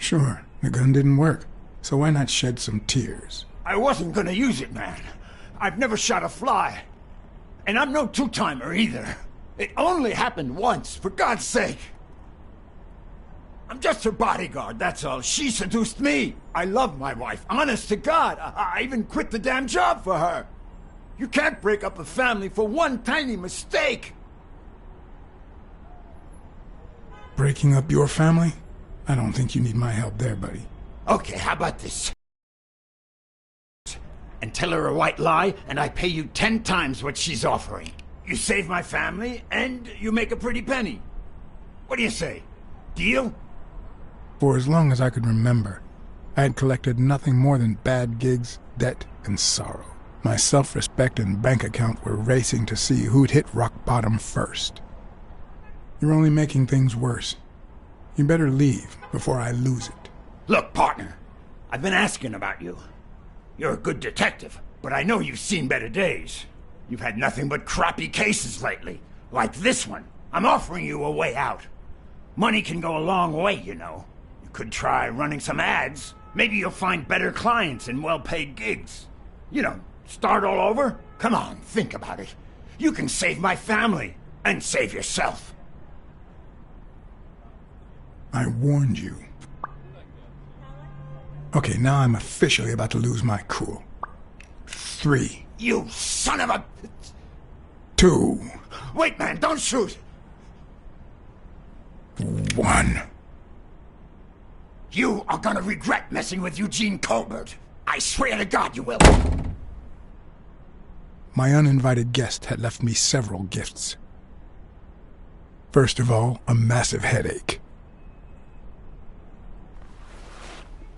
Sure, the gun didn't work, so why not shed some tears? I wasn't gonna use it, man. I've never shot a fly. And I'm no two-timer either. It only happened once, for God's sake. I'm just her bodyguard, that's all. She seduced me. I love my wife, honest to God. I even quit the damn job for her. You can't break up a family for one tiny mistake. Breaking up your family? I don't think you need my help there, buddy. Okay, how about this? And tell her a white lie, and I pay you 10 times what she's offering. You save my family, and you make a pretty penny. What do you say? Deal? For as long as I could remember, I had collected nothing more than bad gigs, debt, and sorrow. My self-respect and bank account were racing to see who'd hit rock bottom first. You're only making things worse. You better leave before I lose it. Look, partner, I've been asking about you. You're a good detective, but I know you've seen better days. You've had nothing but crappy cases lately, like this one. I'm offering you a way out. Money can go a long way, you know. You could try running some ads. Maybe you'll find better clients and well-paid gigs. You know, start all over? Come on, think about it. You can save my family and save yourself. I warned you. Okay, now I'm officially about to lose my cool. 3. You son of a... 2. Wait, man, don't shoot! 1. You are gonna regret messing with Eugene Colbert. I swear to God you will. My uninvited guest had left me several gifts. First of all, a massive headache.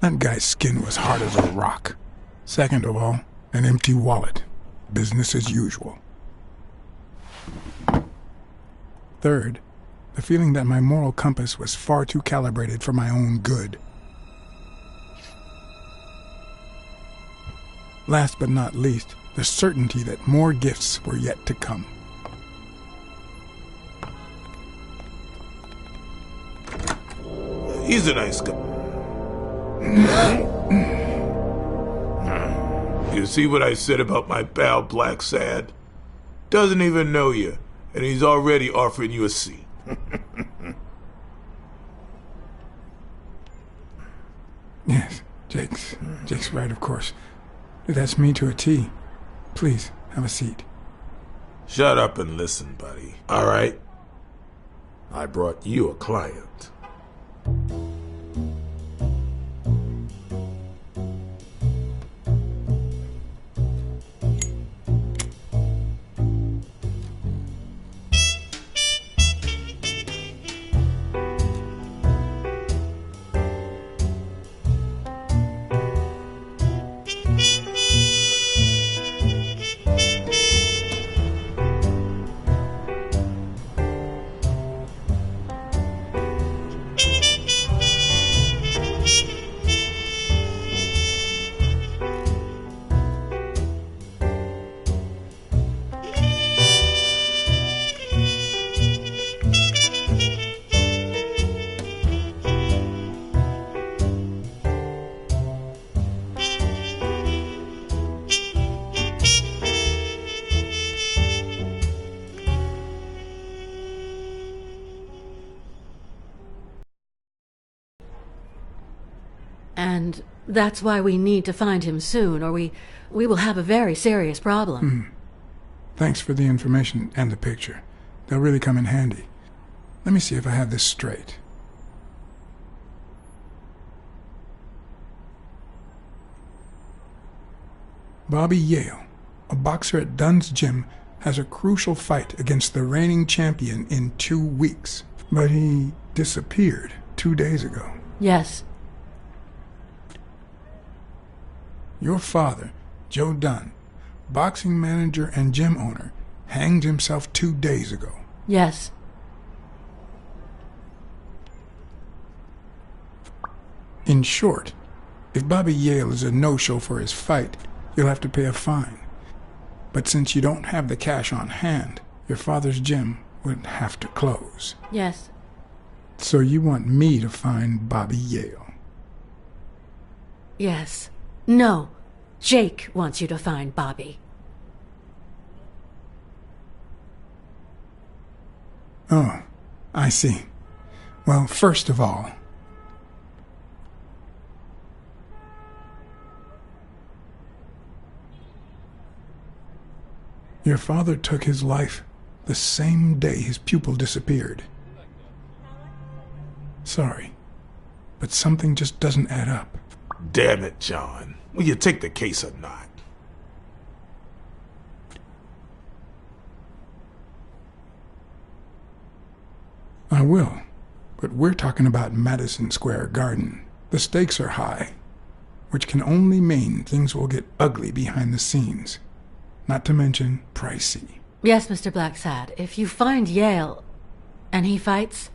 That guy's skin was hard as a rock. Second of all, an empty wallet. Business as usual. Third, the feeling that my moral compass was far too calibrated for my own good. Last but not least, the certainty that more gifts were yet to come. He's a nice guy. You see what I said about my pal Black Sad? Doesn't even know you, and he's already offering you a seat. Yes, Jake's right, of course. That's me to a T. Please, have a seat. Shut up and listen, buddy. All right? I brought you a client. And that's why we need to find him soon, or we will have a very serious problem. Thanks for the information and the picture. They'll really come in handy. Let me see if I have this straight. Bobby Yale, a boxer at Dunn's gym, has a crucial fight against the reigning champion in 2 weeks. But he disappeared 2 days ago. Yes. Your father, Joe Dunn, boxing manager and gym owner, hanged himself 2 days ago. Yes. In short, if Bobby Yale is a no-show for his fight, you'll have to pay a fine. But since you don't have the cash on hand, your father's gym would have to close. Yes. So you want me to find Bobby Yale. Yes. No. Jake wants you to find Bobby. Oh, I see. Well, first of all, your father took his life the same day his pupil disappeared. Sorry, but something just doesn't add up. Damn it, John. Will you take the case or not? I will, but we're talking about Madison Square Garden. The stakes are high, which can only mean things will get ugly behind the scenes. Not to mention pricey. Yes, Mr. Blacksad. If you find Yale and he fights,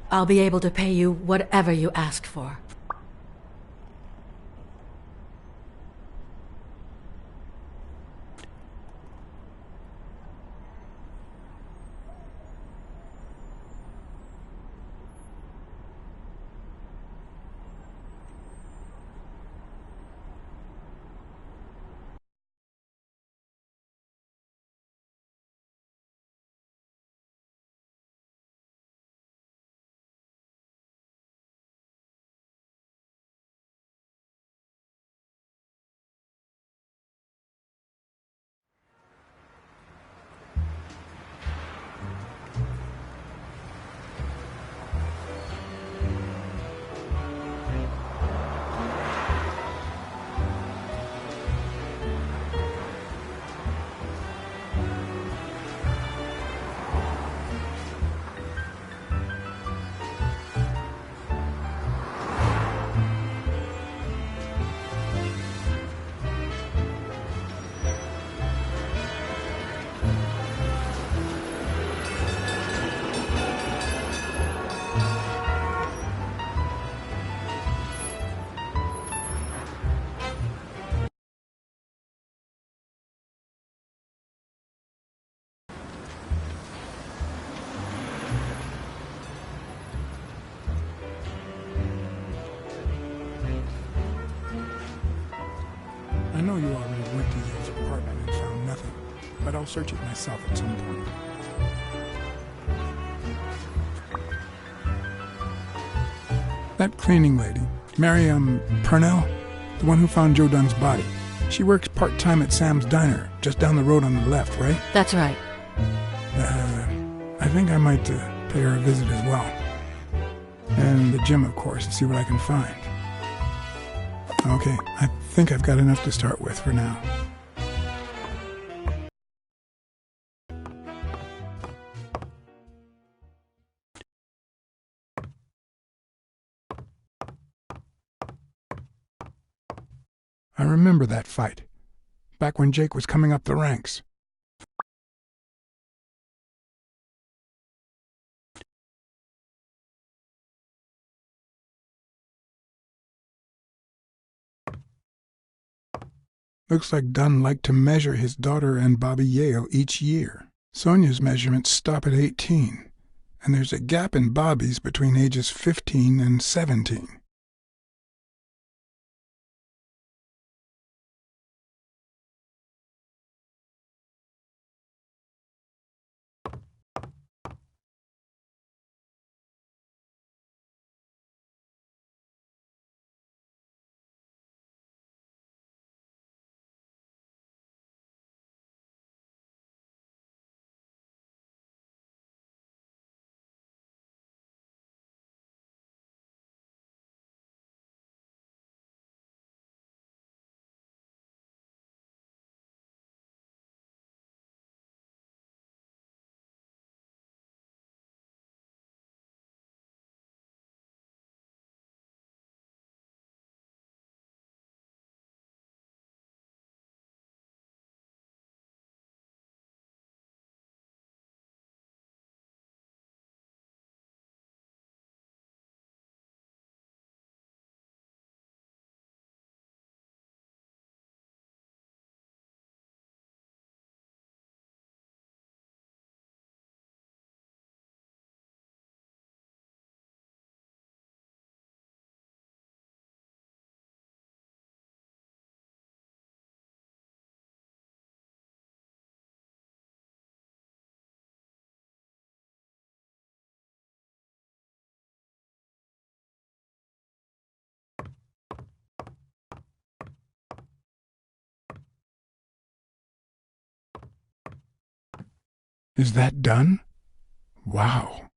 I'll be able to pay you whatever you ask for. I know you already went to Yale's apartment and found nothing, but I'll search it myself at some point. That cleaning lady, Mary, Purnell, the one who found Joe Dunn's body, she works part-time at Sam's Diner, just down the road on the left, right? That's right. I think I might pay her a visit as well. And the gym, of course, and see what I can find. Okay, I think I've got enough to start with for now. I remember that fight, back when Jake was coming up the ranks. Looks like Dunn liked to measure his daughter and Bobby Yale each year. Sonia's measurements stop at 18, and there's a gap in Bobby's between ages 15 and 17. Is that done? Wow.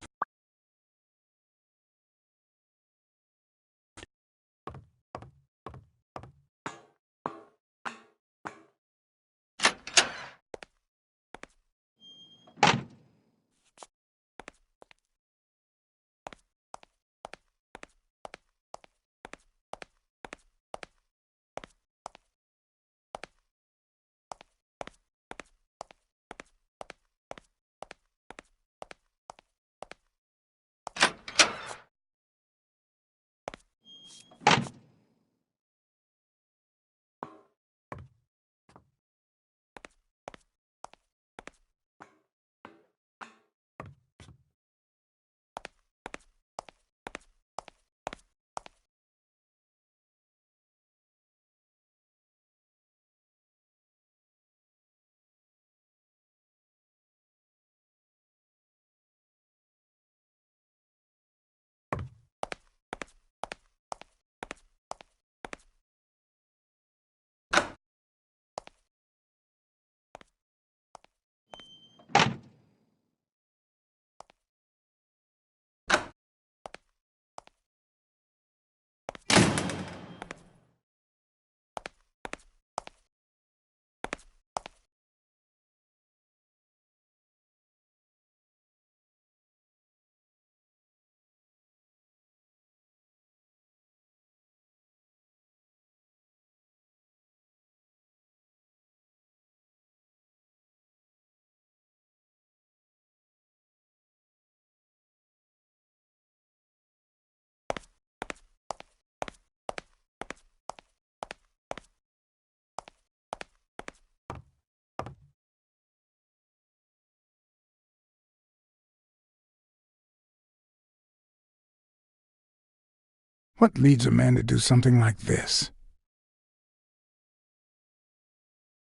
What leads a man to do something like this?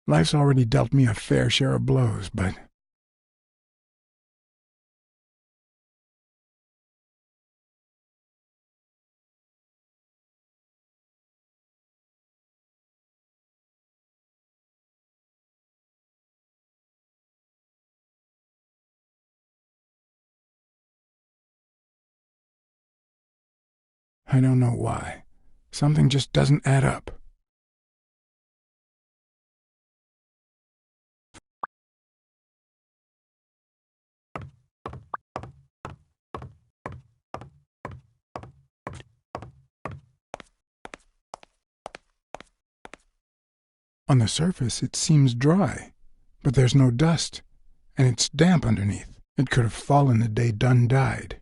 Life's already dealt me a fair share of blows, but... I don't know why. Something just doesn't add up. On the surface, it seems dry, but there's no dust, and it's damp underneath. It could have fallen the day Dunn died.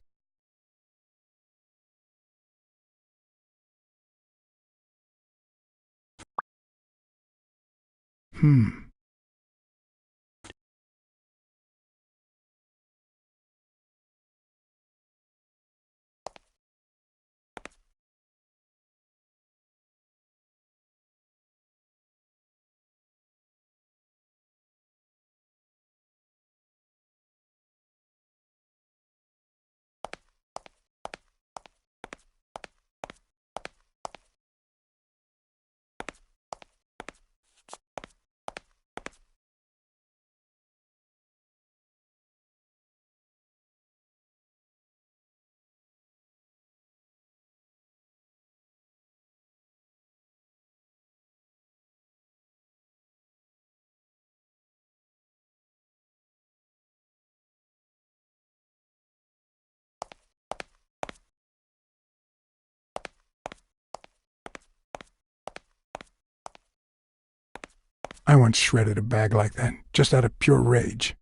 Hmm. I once shredded a bag like that, just out of pure rage.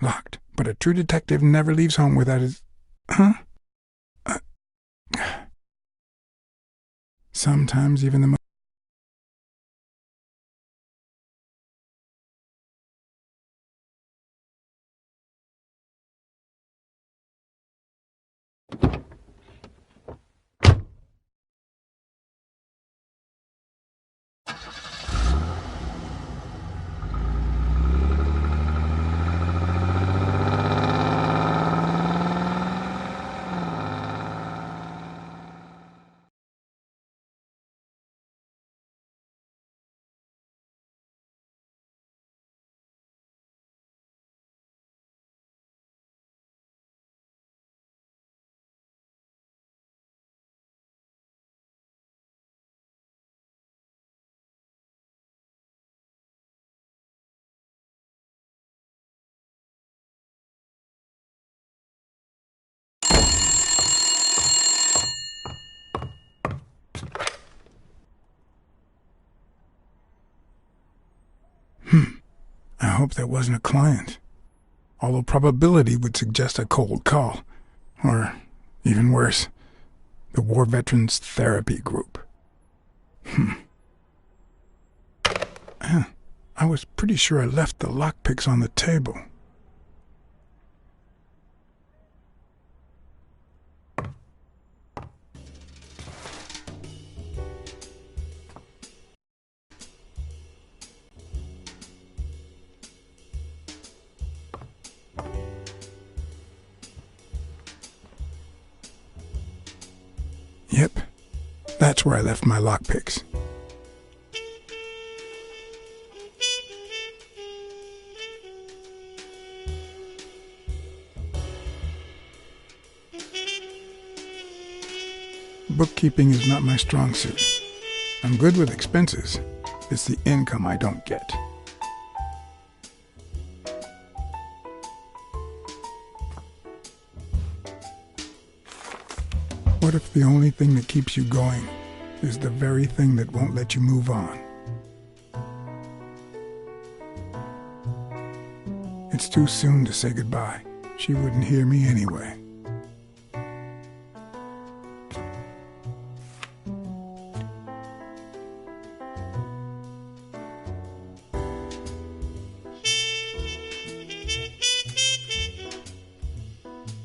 Locked. But a true detective never leaves home without his... Huh? Sometimes even the most... I hope that wasn't a client. Although probability would suggest a cold call. Or, even worse, the War Veterans Therapy Group. I was pretty sure I left the lockpicks on the table. Yep, that's where I left my lockpicks. Bookkeeping is not my strong suit. I'm good with expenses. It's the income I don't get. What if the only thing that keeps you going is the very thing that won't let you move on? It's too soon to say goodbye. She wouldn't hear me anyway.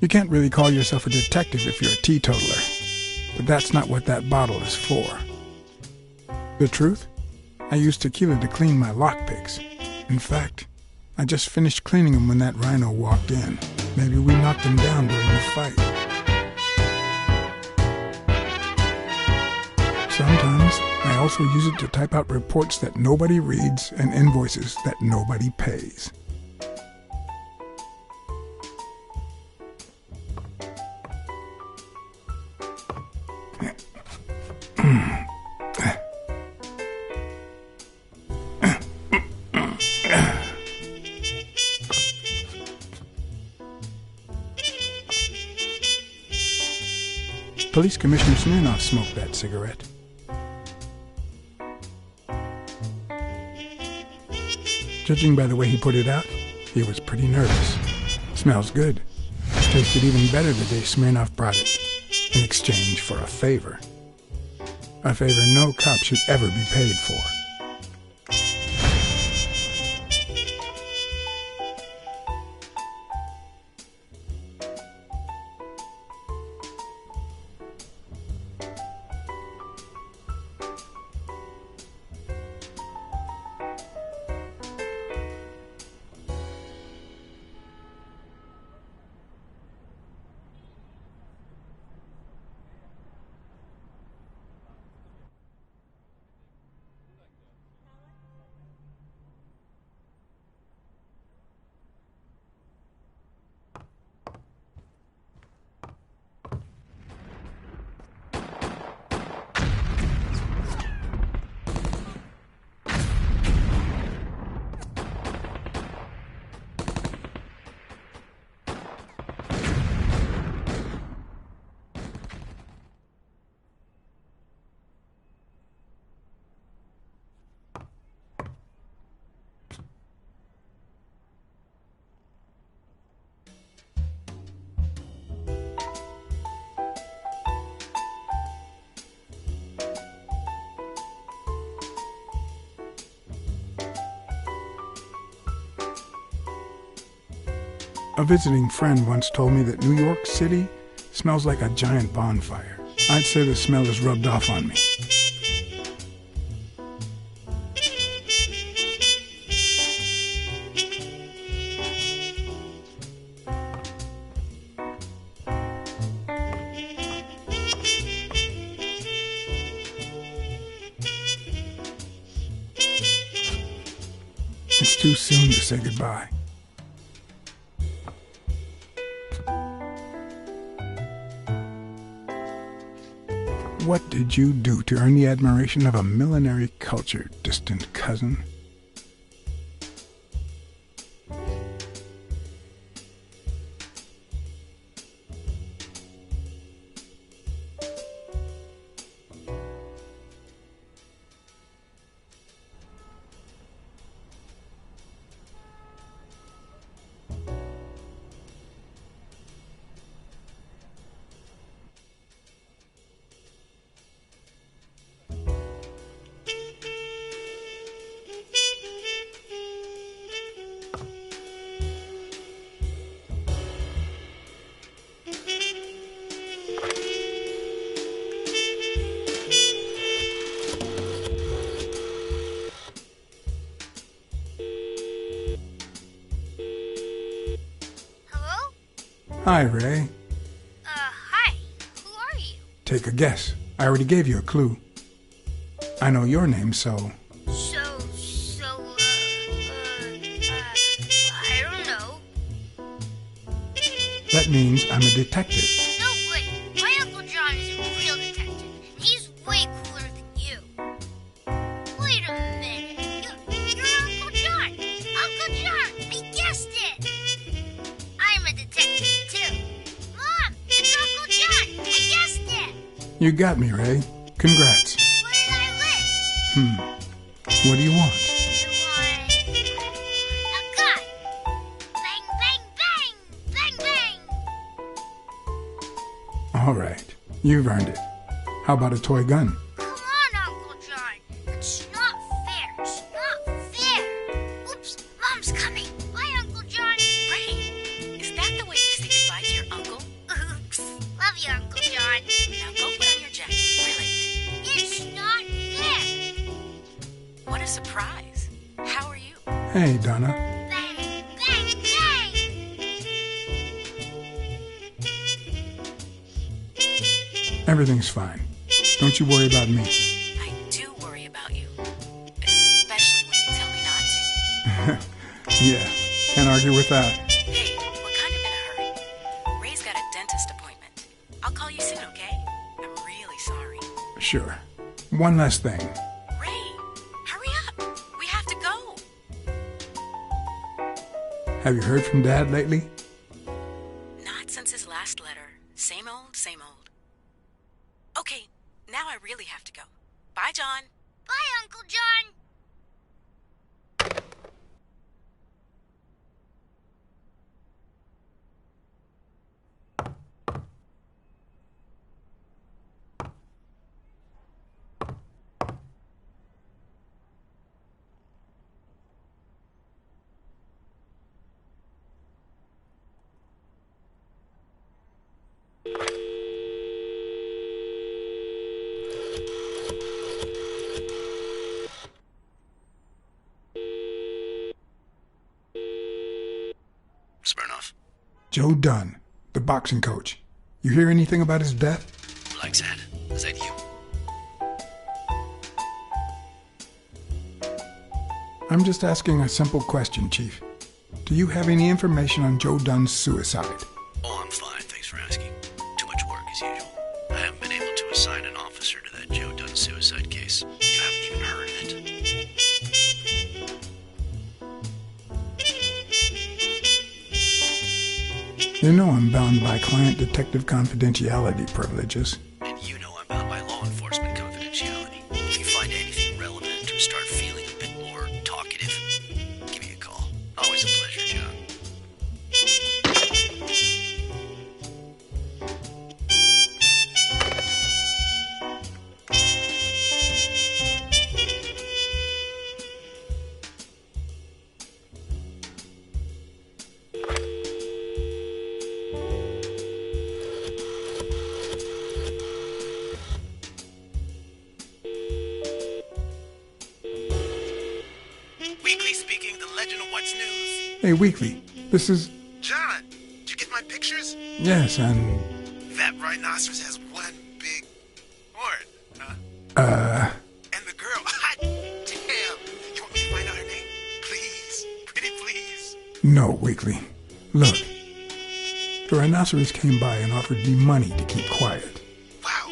You can't really call yourself a detective if you're a teetotaler, but that's not what that bottle is for. The truth? I used tequila to clean my lockpicks. In fact, I just finished cleaning them when that rhino walked in. Maybe we knocked him down during the fight. Sometimes I also use it to type out reports that nobody reads and invoices that nobody pays. Police Commissioner Smirnoff smoked that cigarette. Judging by the way he put it out, he was pretty nervous. Smells good. Tasted even better the day Smirnoff brought it, in exchange for a favor. A favor no cop should ever be paid for. A visiting friend once told me that New York City smells like a giant bonfire. I'd say the smell is rubbed off on me. It's too soon to say goodbye. What did you do to earn the admiration of a millinery culture, distant cousin? Hi, Ray. Hi. Who are you? Take a guess. I already gave you a clue. I know your name, so... I don't know. That means I'm a detective. No way. My Uncle John is a real detective, and he's way cooler than you. Wait a minute. You're Uncle John. Uncle John, I guessed it. I'm a detective, too. Mom, it's Uncle John. I guessed it. You got me, Ray. Congrats. What did I win? What do you want? You want a gun. Bang, bang, bang. Bang, bang. All right. You've earned it. How about a toy gun? Come on, Uncle John. It's not fair. It's not fair. Oops, Mom's coming. Bye, Uncle John. Ray, is that the way you say goodbye to your uncle? Oops. Love you, Uncle John. Now go put on your jacket. We're late. It's not fair. What a surprise. How are you? Hey, Donna. Bang, bang, bang. Everything's fine. Don't you worry about me. I do worry about you. Especially when you tell me not to. Yeah, can't argue with that. Hey, we're kind of in a hurry. Ray's got a dentist appointment. I'll call you soon, okay? I'm really sorry. Sure. One last thing. Ray, hurry up. We have to go. Have you heard from Dad lately? Not since his last letter. Same old, same old. Okay, now I really have to go. Bye, John. Bye, Uncle John. Smirnoff. Joe Dunn, the boxing coach. You hear anything about his death? Like that. Is that you? I'm just asking a simple question, Chief. Do you have any information on Joe Dunn's suicide? Oh, I'm fine. Thanks for asking. Too much work as usual. I haven't been able to assign an officer to that Joe Dunn suicide case. You haven't even heard of it. You know I'm bound by client detective confidentiality privileges. And you know I'm bound by law enforcement confidentiality. If you find anything relevant or start feeling a bit more talkative, give me a call. Always a pleasure, John. Weekly speaking, the legend of what's news. Hey, Weekly, this is... John, did you get my pictures? Yes, and... That rhinoceros has one big horn, huh? And the girl, hot damn. You want me to find out her name? Please, pretty please. No, Weekly. Look. The rhinoceros came by and offered me money to keep quiet. Wow.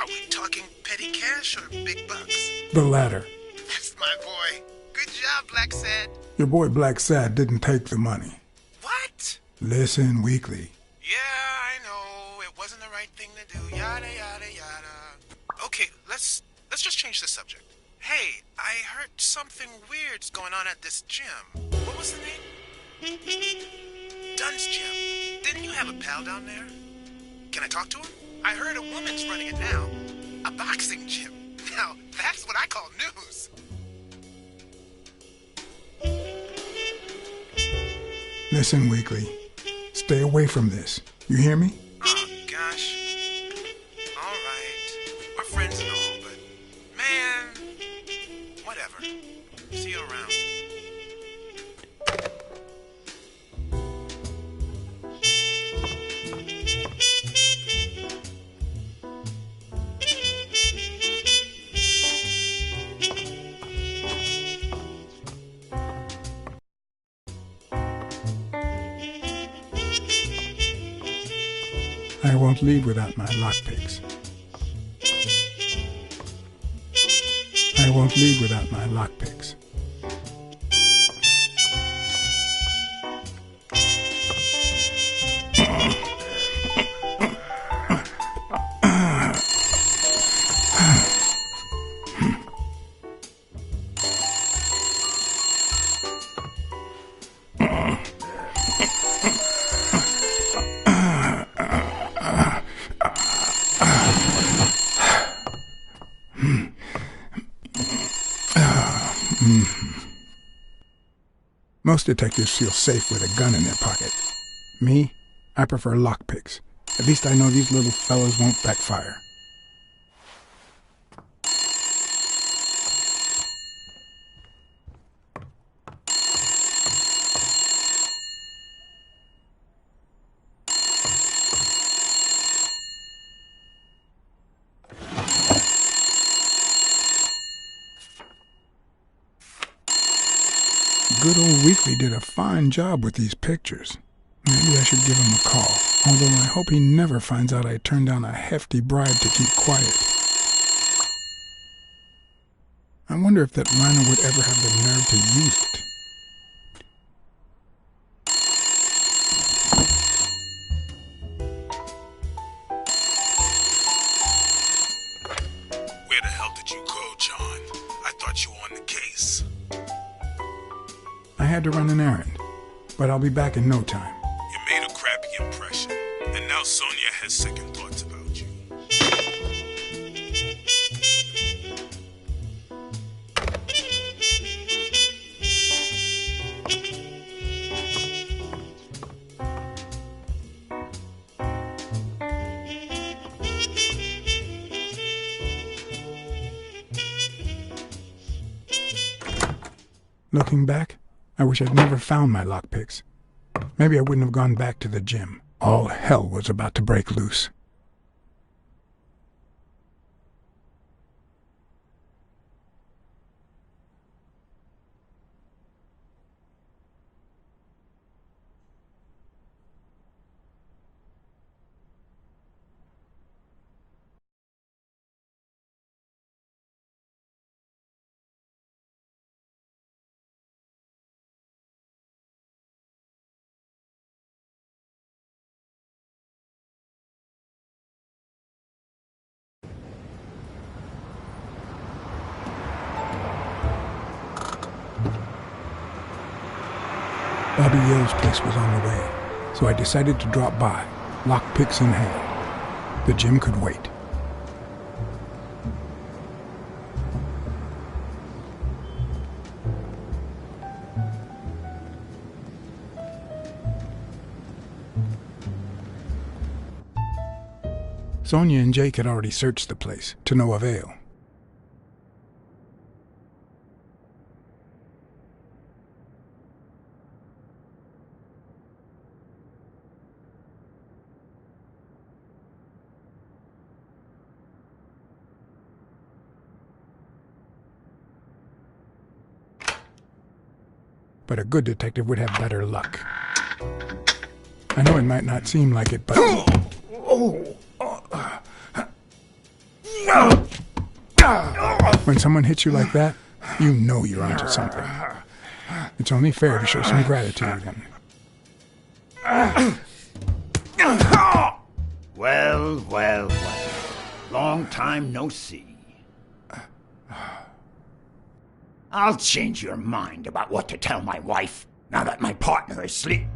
Are we talking petty cash or big bucks? The latter. That's my boy. Good job, Black Sad. Your boy Black Sad didn't take the money. What? Listen, Weekly. Yeah, I know. It wasn't the right thing to do. Yada, yada, yada. Okay, let's just change the subject. Hey, I heard something weird's going on at this gym. What was the name? Dunn's Gym. Didn't you have a pal down there? Can I talk to him? I heard a woman's running it now. A boxing gym. Now, that's what I call news. Listen, Weekly. Stay away from this. You hear me? Oh, gosh. All right. We're friends and all, but... Man... Whatever. See you around. I won't leave without my lockpicks. I won't leave without my lockpicks. Most detectives feel safe with a gun in their pocket. Me, I prefer lockpicks. At least I know these little fellas won't backfire. Good old Weekly did a fine job with these pictures. Maybe I should give him a call, although I hope he never finds out I turned down a hefty bribe to keep quiet. I wonder if that rhino would ever have the nerve to use it. Where the hell did you go, John? I thought you were on the case. I had to run an errand, but I'll be back in no time. You made a crappy impression, and now Sonia has second thoughts about you. Looking back, I wish I'd never found my lockpicks. Maybe I wouldn't have gone back to the gym. All hell was about to break loose. Bobby Yale's place was on the way, so I decided to drop by, lockpicks in hand. The gym could wait. Sonia and Jake had already searched the place, to no avail. but a good detective would have better luck. I know it might not seem like it, but... When someone hits you like that, you know you're onto something. It's only fair to show some gratitude and... Well, well, well. Long time no see. I'll change your mind about what to tell my wife now that my partner is asleep.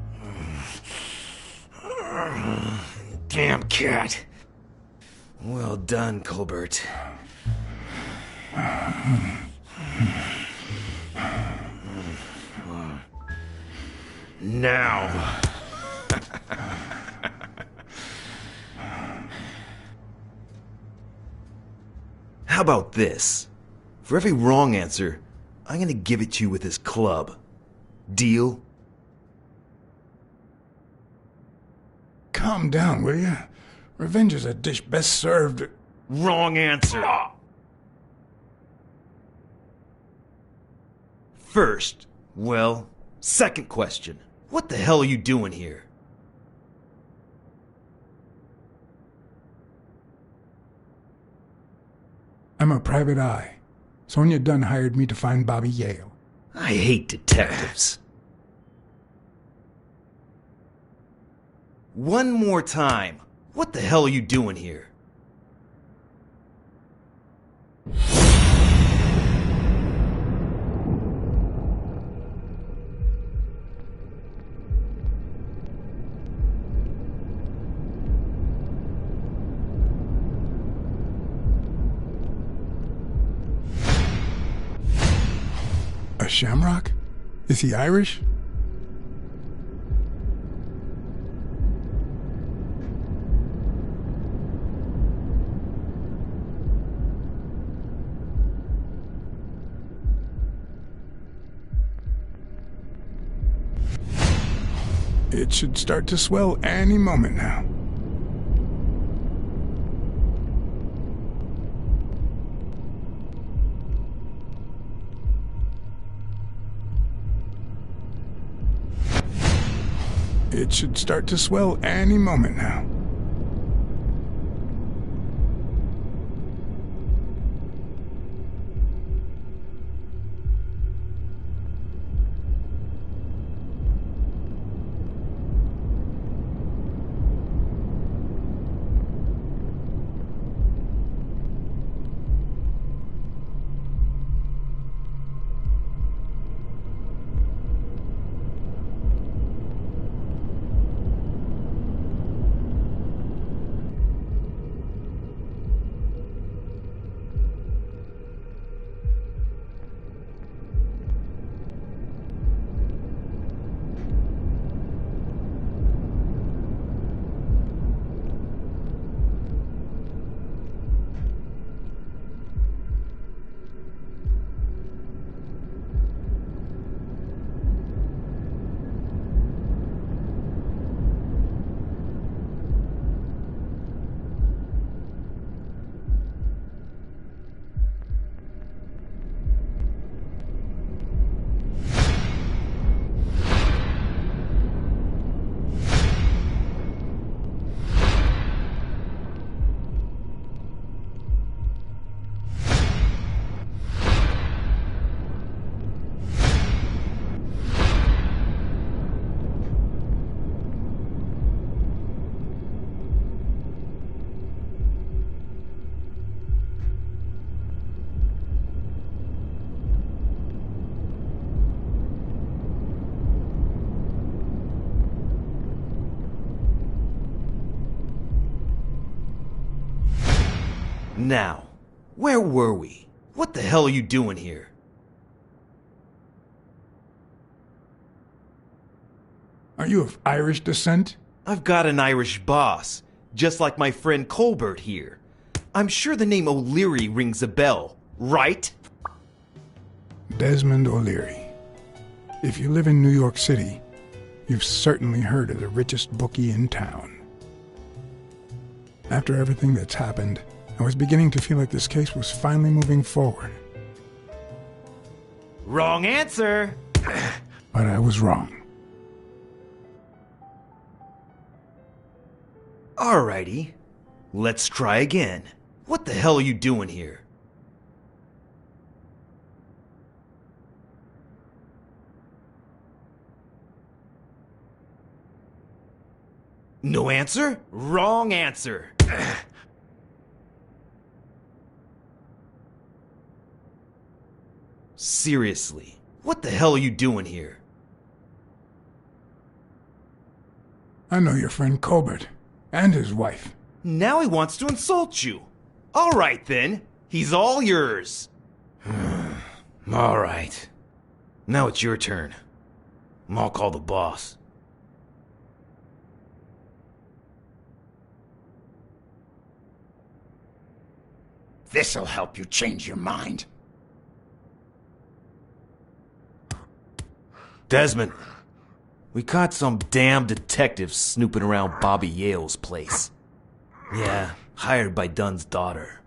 Damn cat. Well done, Colbert. Now. How about this? For every wrong answer, I'm gonna give it to you with this club. Deal? Calm down, will you? Revenge is a dish best served... Wrong answer. First, second question. What the hell are you doing here? I'm a private eye. Sonia Dunn hired me to find Bobby Yale. I hate detectives. One more time. What the hell are you doing here? A shamrock? Is he Irish? It should start to swell any moment now. It should start to swell any moment now. Now, where were we? What the hell are you doing here? Are you of Irish descent? I've got an Irish boss, just like my friend Colbert here. I'm sure the name O'Leary rings a bell, right? Desmond O'Leary. If you live in New York City, you've certainly heard of the richest bookie in town. After everything that's happened, I was beginning to feel like this case was finally moving forward. Wrong answer! But I was wrong. Alrighty. Let's try again. What the hell are you doing here? No answer? Wrong answer. Seriously, what the hell are you doing here? I know your friend Colbert and his wife. Now he wants to insult you. All right, then. He's all yours. All right. Now it's your turn. I'll call the boss. This'll help you change your mind. Desmond, we caught some damn detectives snooping around Bobby Yale's place. Yeah, hired by Dunn's daughter.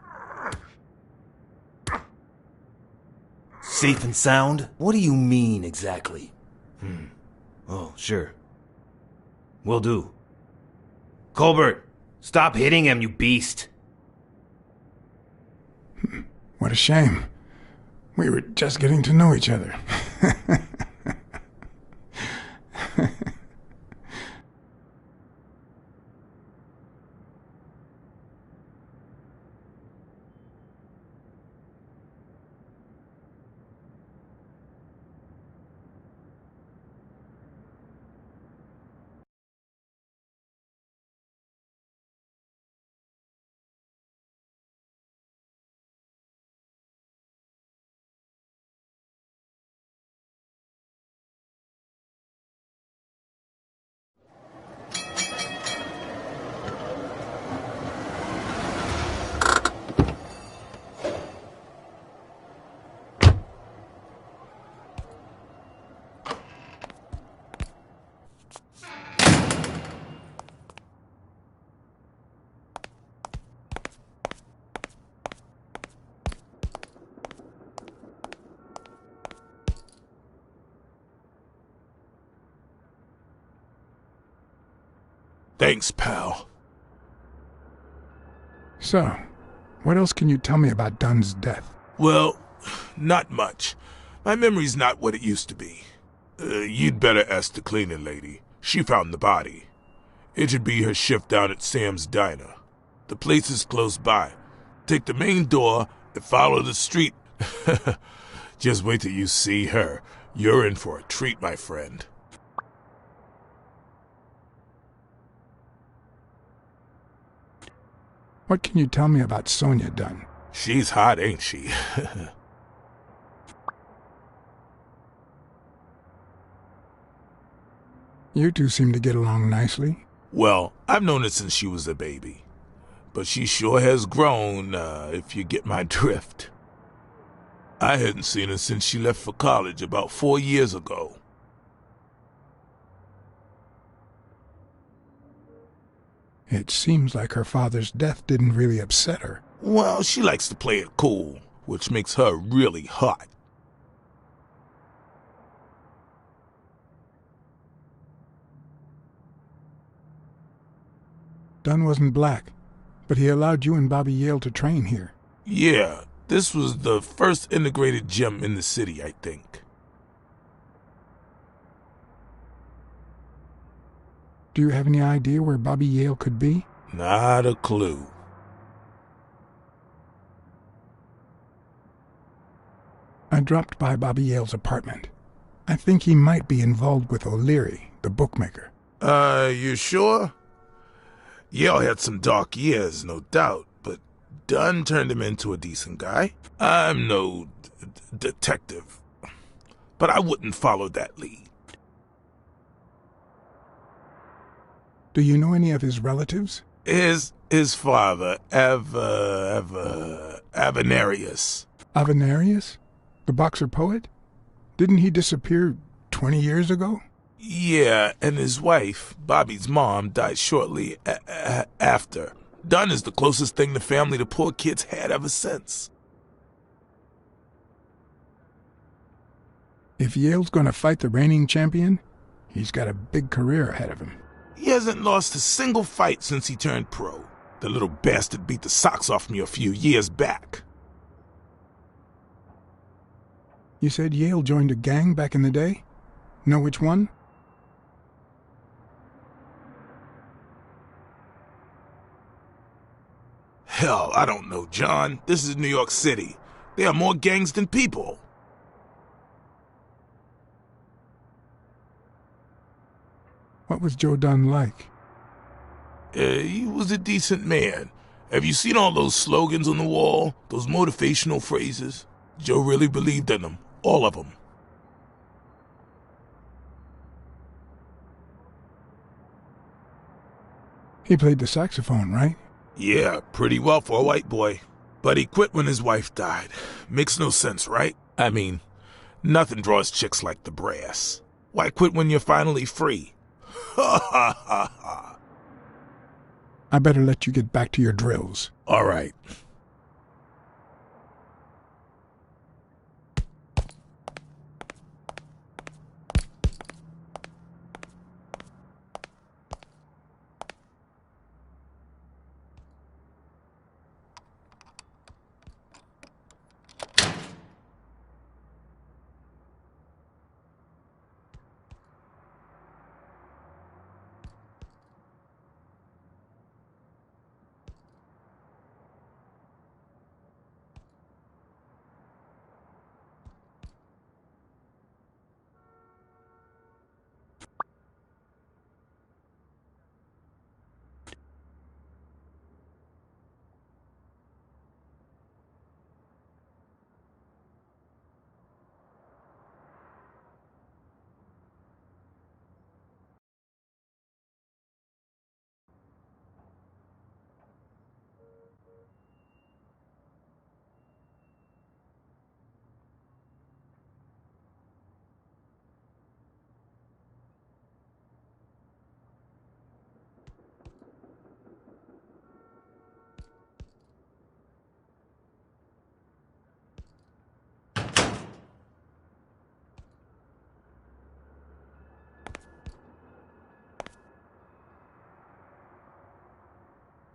Safe and sound? What do you mean, exactly? Oh, sure. Will do. Colbert, stop hitting him, you beast. What a shame. We were just getting to know each other. Thanks, pal. So, what else can you tell me about Dunn's death? Well, not much. My memory's not what it used to be. You'd better ask the cleaning lady. She found the body. It should be her shift down at Sam's Diner. The place is close by. Take the main door and follow the street. Just wait till you see her. You're in for a treat, my friend. What can you tell me about Sonia Dunn? She's hot, ain't she? You two seem to get along nicely. Well, I've known her since she was a baby. But she sure has grown, if you get my drift. I hadn't seen her since she left for college about 4 years ago. It seems like her father's death didn't really upset her. Well, she likes to play it cool, which makes her really hot. Dunn wasn't black, but he allowed you and Bobby Yale to train here. Yeah, this was the first integrated gym in the city, I think. Do you have any idea where Bobby Yale could be? Not a clue. I dropped by Bobby Yale's apartment. I think he might be involved with O'Leary, the bookmaker. You sure? Yale had some dark years, no doubt, but Dunn turned him into a decent guy. I'm no detective, but I wouldn't follow that lead. Do you know any of his relatives? His father, Avenarius. Avenarius? The boxer poet? Didn't he disappear 20 years ago? Yeah, and his wife, Bobby's mom, died shortly after. Dunn is the closest thing the family the poor kids had ever since. If Yale's going to fight the reigning champion, he's got a big career ahead of him. He hasn't lost a single fight since he turned pro. The little bastard beat the socks off me a few years back. You said Yale joined a gang back in the day? Know which one? Hell, I don't know, John. This is New York City. There are more gangs than people. What was Joe Dunn like? He was a decent man. Have you seen all those slogans on the wall? Those motivational phrases? Joe really believed in them. All of them. He played the saxophone, right? Yeah, pretty well for a white boy. But he quit when his wife died. Makes no sense, right? I mean, nothing draws chicks like the brass. Why quit when you're finally free? Ha ha ha ha. I better let you get back to your drills. All right.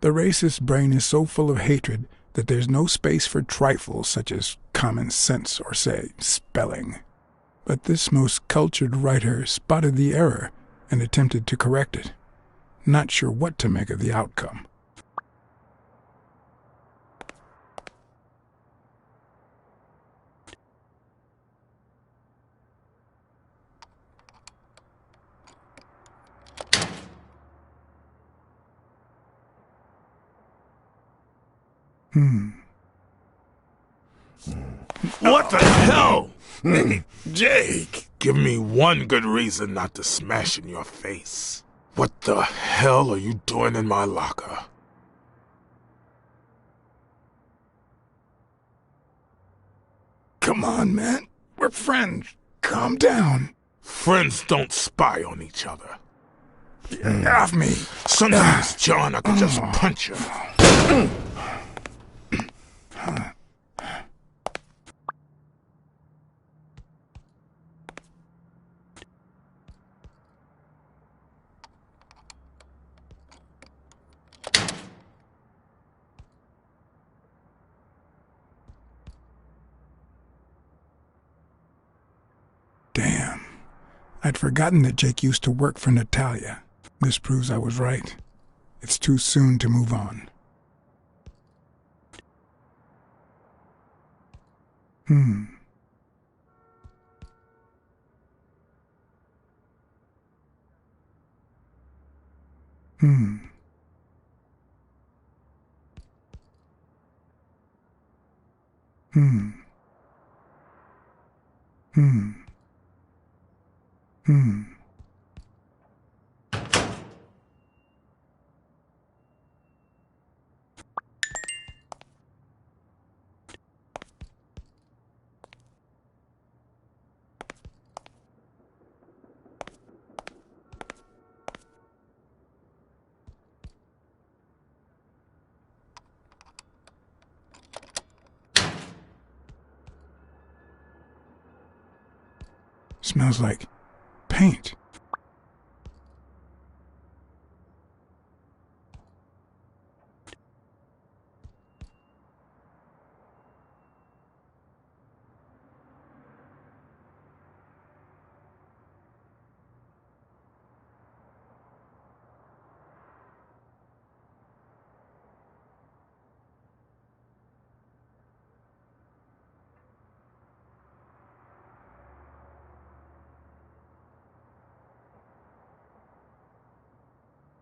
The racist brain is so full of hatred that there's no space for trifles such as common sense or, say, spelling. But this most cultured writer spotted the error and attempted to correct it. Not sure what to make of the outcome. What the hell? Hey, Jake, give me one good reason not to smash in your face. What the hell are you doing in my locker? Come on, man. We're friends. Calm down. Friends don't spy on each other. Get off me. Sometimes, John, I could just punch you. Damn. I'd forgotten that Jake used to work for Natalia. This proves I was right. It's too soon to move on. Hmm. Hmm. Hmm. Hmm. Hmm. Smells like paint.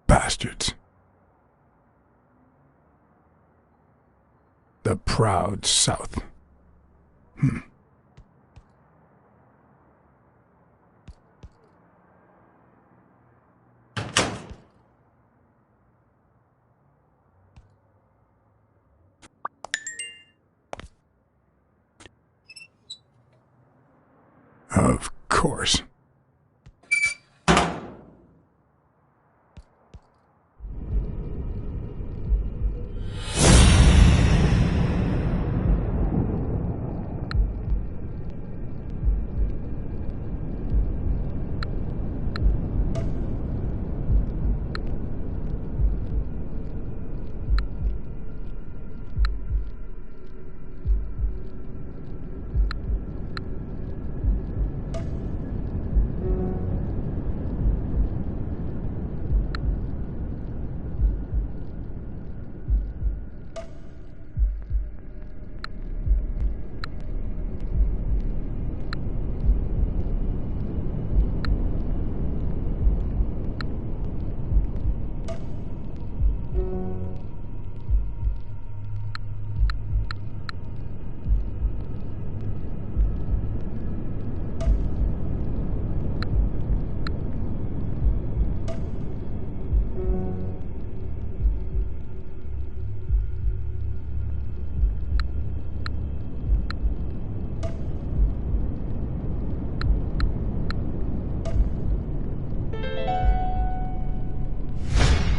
Bastards. The proud South. Of course.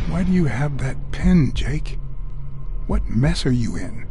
Why do you have that pen, Jake? What mess are you in?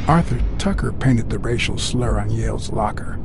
Arthur Tucker painted the racial slur on Yale's locker.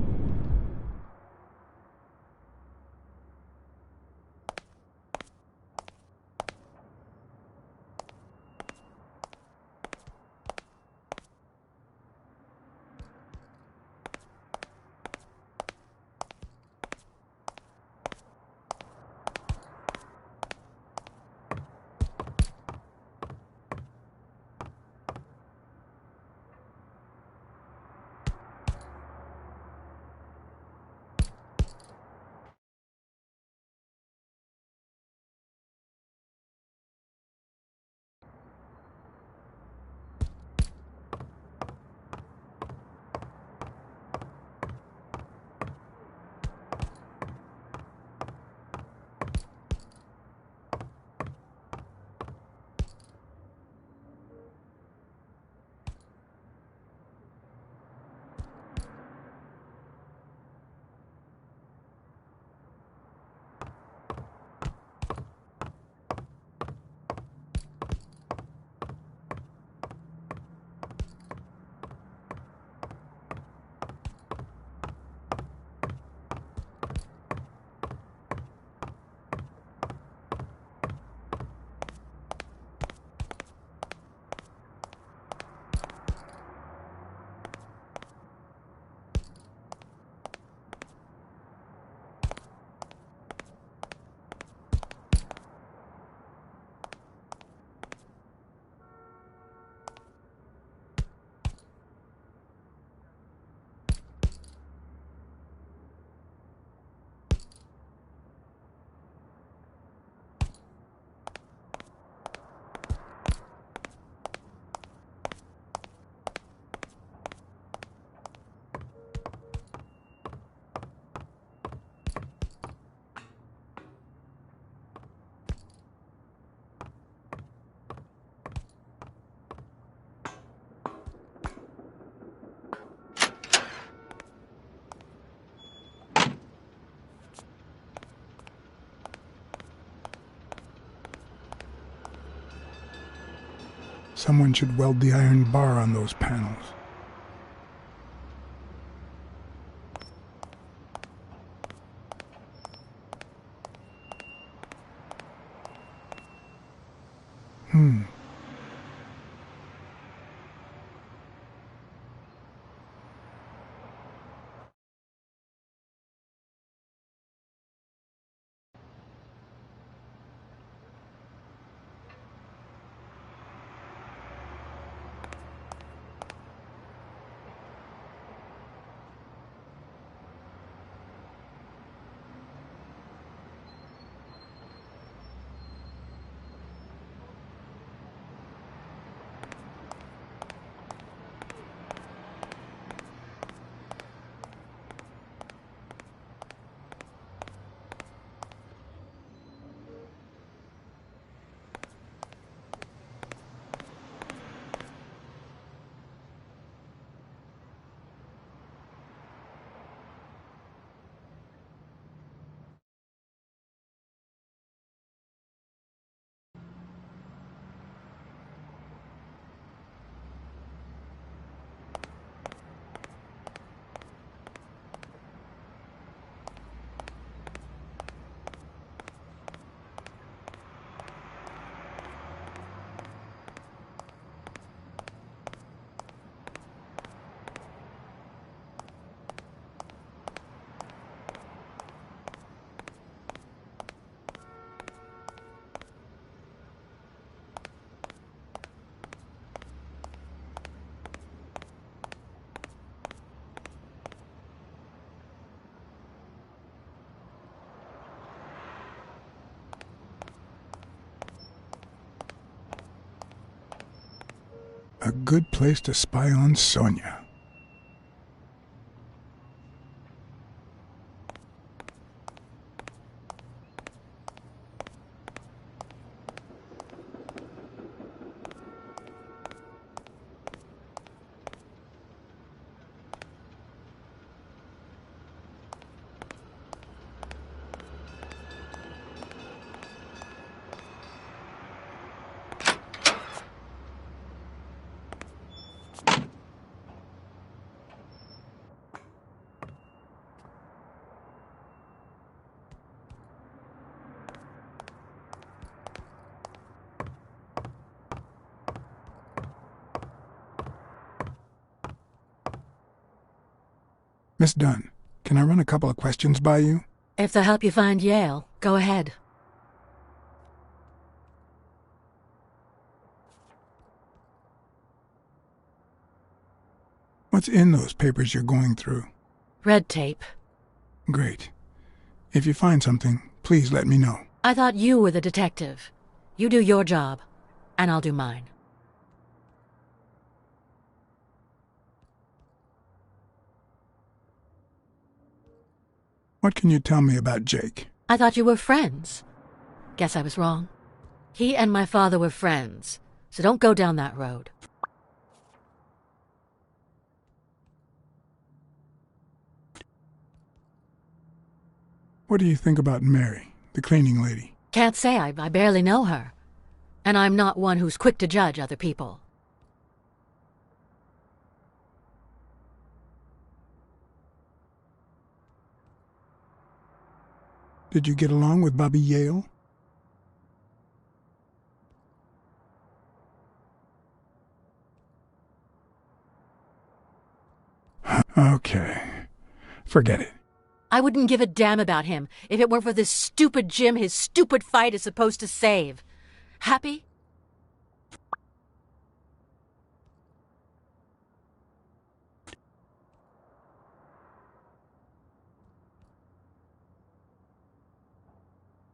Someone should weld the iron bar on those panels. A good place to spy on Sonia. Miss Dunn, can I run a couple of questions by you? If they'll help you find Yale, go ahead. What's in those papers you're going through? Red tape. Great. If you find something, please let me know. I thought you were the detective. You do your job, and I'll do mine. What can you tell me about Jake? I thought you were friends. Guess I was wrong. He and my father were friends, so don't go down that road. What do you think about Mary, the cleaning lady? Can't say. I barely know her. And I'm not one who's quick to judge other people. Did you get along with Bobby Yale? Okay. Forget it. I wouldn't give a damn about him if it weren't for this stupid Jim his stupid fight is supposed to save. Happy?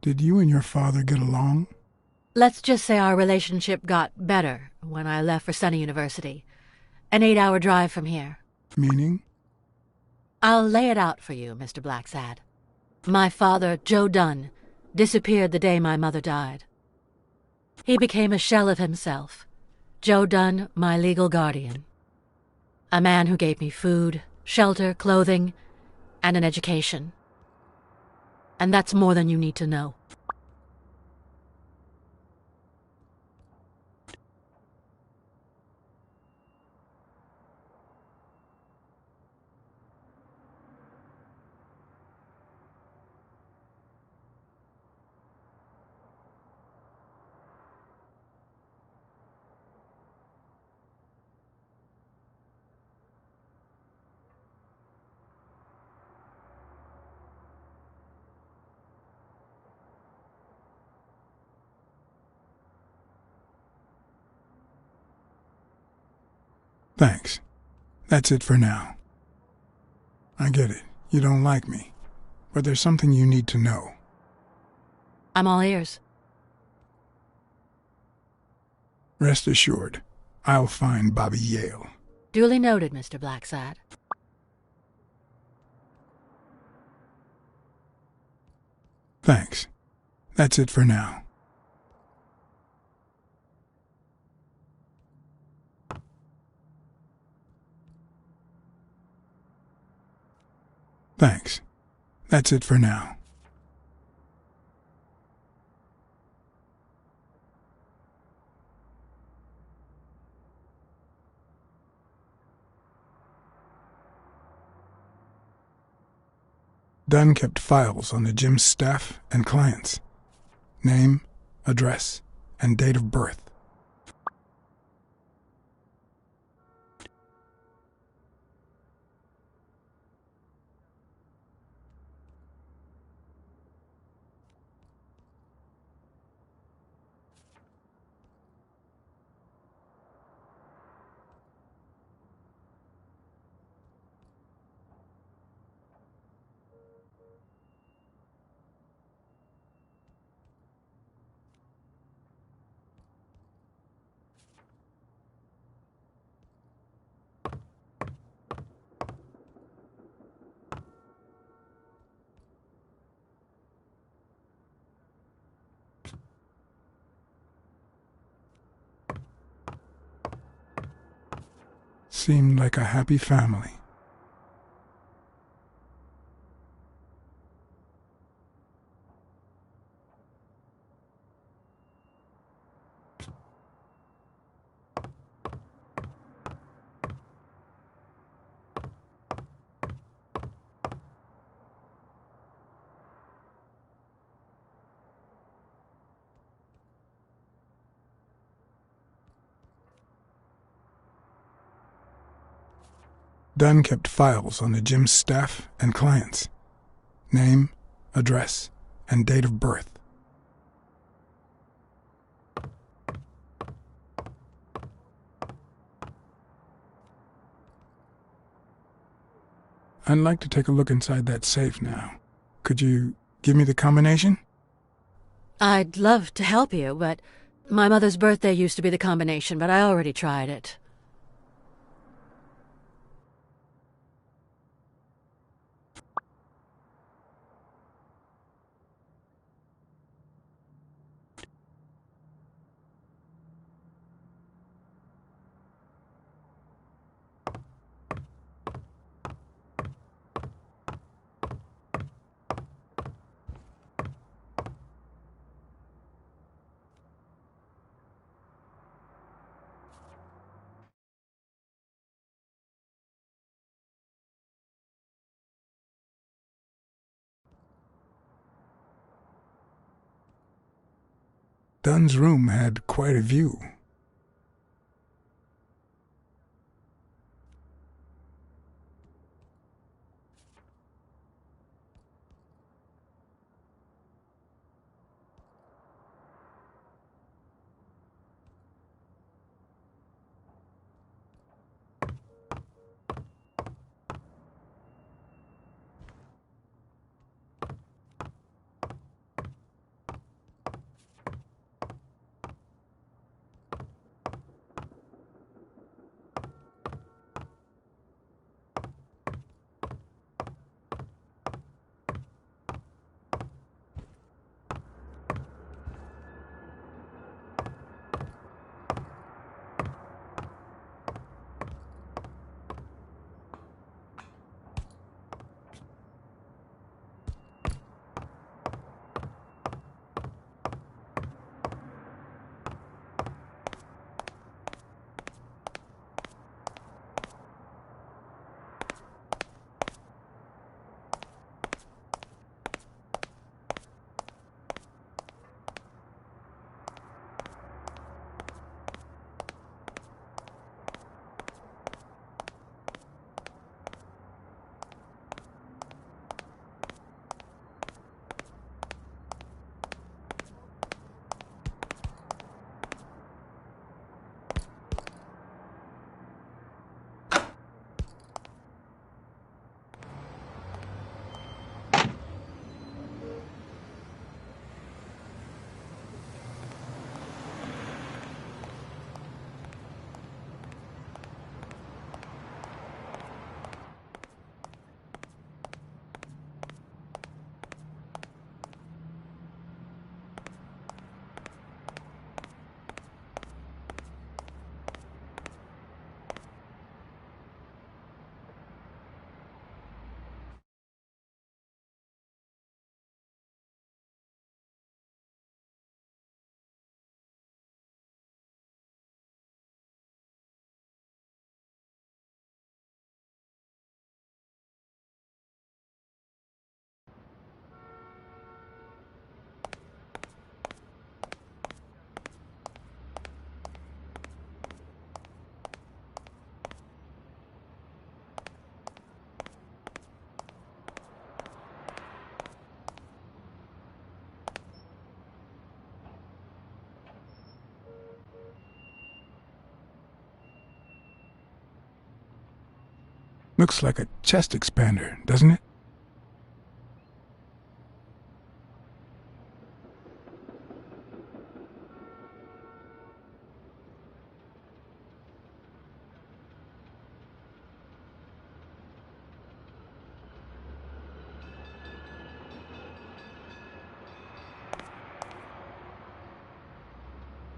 Did you and your father get along? Let's just say our relationship got better when I left for Sunny University. An 8-hour drive from here. Meaning? I'll lay it out for you, Mr. Blacksad. My father, Joe Dunn, disappeared the day my mother died. He became a shell of himself. Joe Dunn, my legal guardian. A man who gave me food, shelter, clothing, and an education. And that's more than you need to know. Thanks. That's it for now. I get it. You don't like me. But there's something you need to know. I'm all ears. Rest assured, I'll find Bobby Yale. Duly noted, Mr. Blacksad. Thanks. That's it for now. Thanks. That's it for now. Dunn kept files on the gym's staff and clients. Name, address, and date of birth. Seemed like a happy family. Dunn kept files on the gym's staff and clients. Name, address, and date of birth. I'd like to take a look inside that safe now. Could you give me the combination? I'd love to help you, but my mother's birthday used to be the combination, but I already tried it. Dunn's room had quite a view. Looks like a chest expander, doesn't it?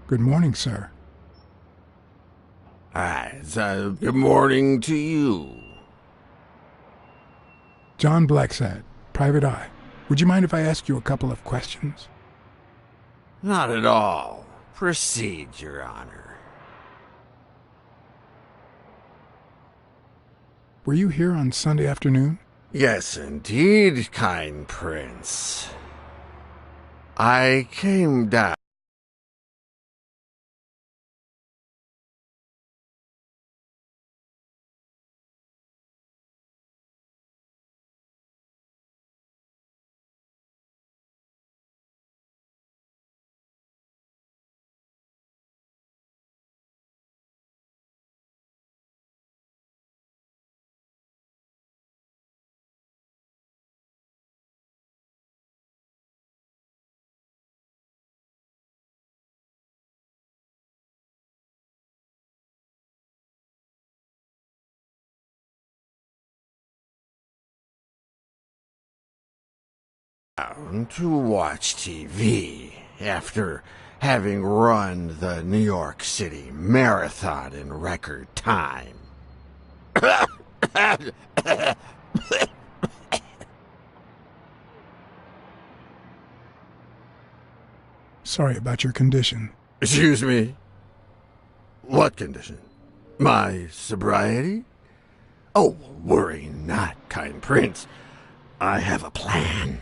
Good morning, sir. Good morning to you. John Blacksad, Private Eye. Would you mind if I ask you a couple of questions? Not at all. Proceed, Your Honor. Were you here on Sunday afternoon? Yes, indeed, kind prince. I came down to watch TV after having run the New York City Marathon in record time. Sorry about your condition. Excuse me? What condition? My sobriety? Oh, worry not, kind prince. I have a plan.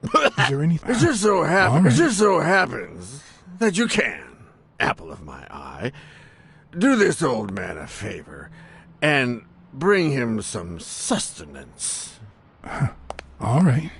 Is there anything? It just so All right. happens that you can, apple of my eye, do this old man a favor and bring him some sustenance. All right.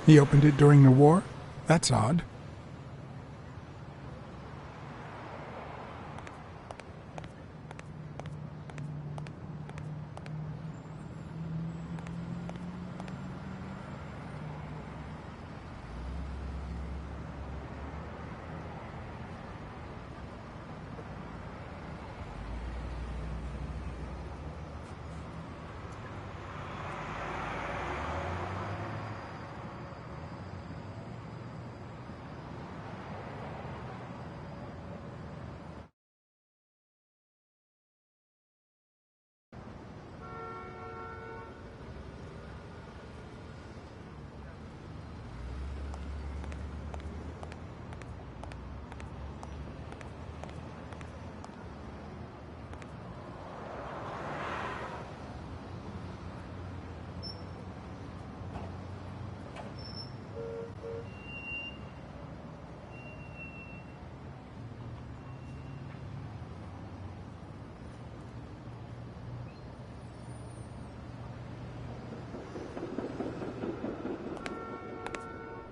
He opened it during the war? That's odd.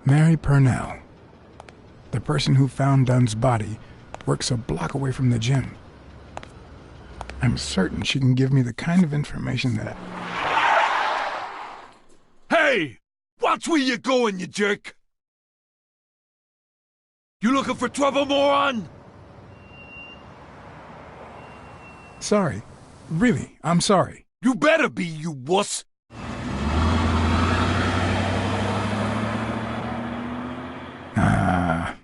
Mary Purnell. The person who found Dunn's body works a block away from the gym. I'm certain she can give me the kind of information that Hey! Watch where you're going, you jerk! You looking for trouble, moron? Sorry. Really, I'm sorry. You better be, you wuss! Ah.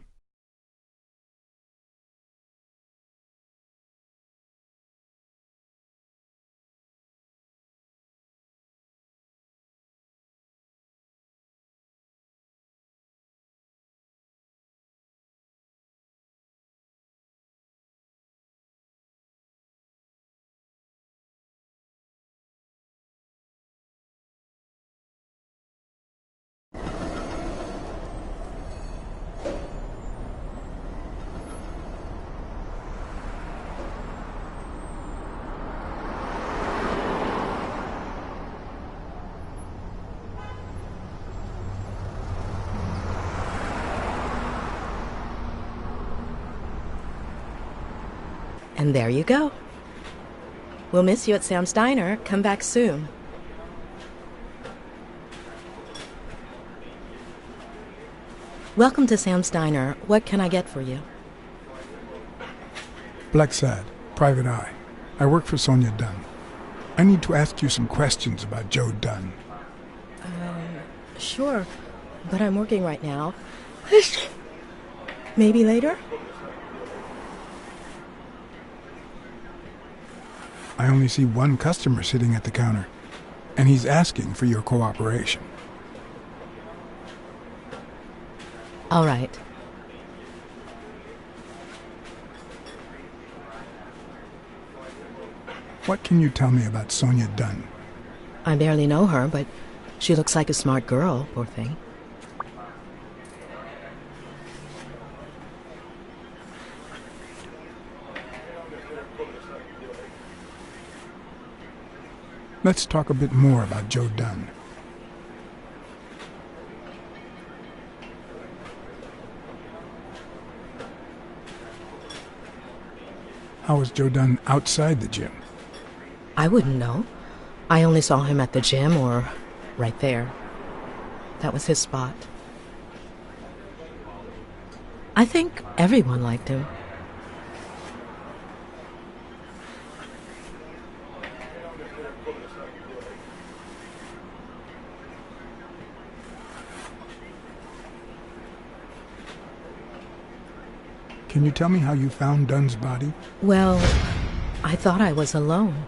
And there you go. We'll miss you at Sam's Diner. Come back soon. Welcome to Sam's Diner. What can I get for you? Blacksad, Private Eye. I work for Sonia Dunn. I need to ask you some questions about Joe Dunn. Sure, but I'm working right now. Maybe later? I only see one customer sitting at the counter, and he's asking for your cooperation. All right. What can you tell me about Sonia Dunn? I barely know her, but she looks like a smart girl, poor thing. Let's talk a bit more about Joe Dunn. How was Joe Dunn outside the gym? I wouldn't know. I only saw him at the gym or right there. That was his spot. I think everyone liked him. Can you tell me how you found Dunn's body? Well, I thought I was alone.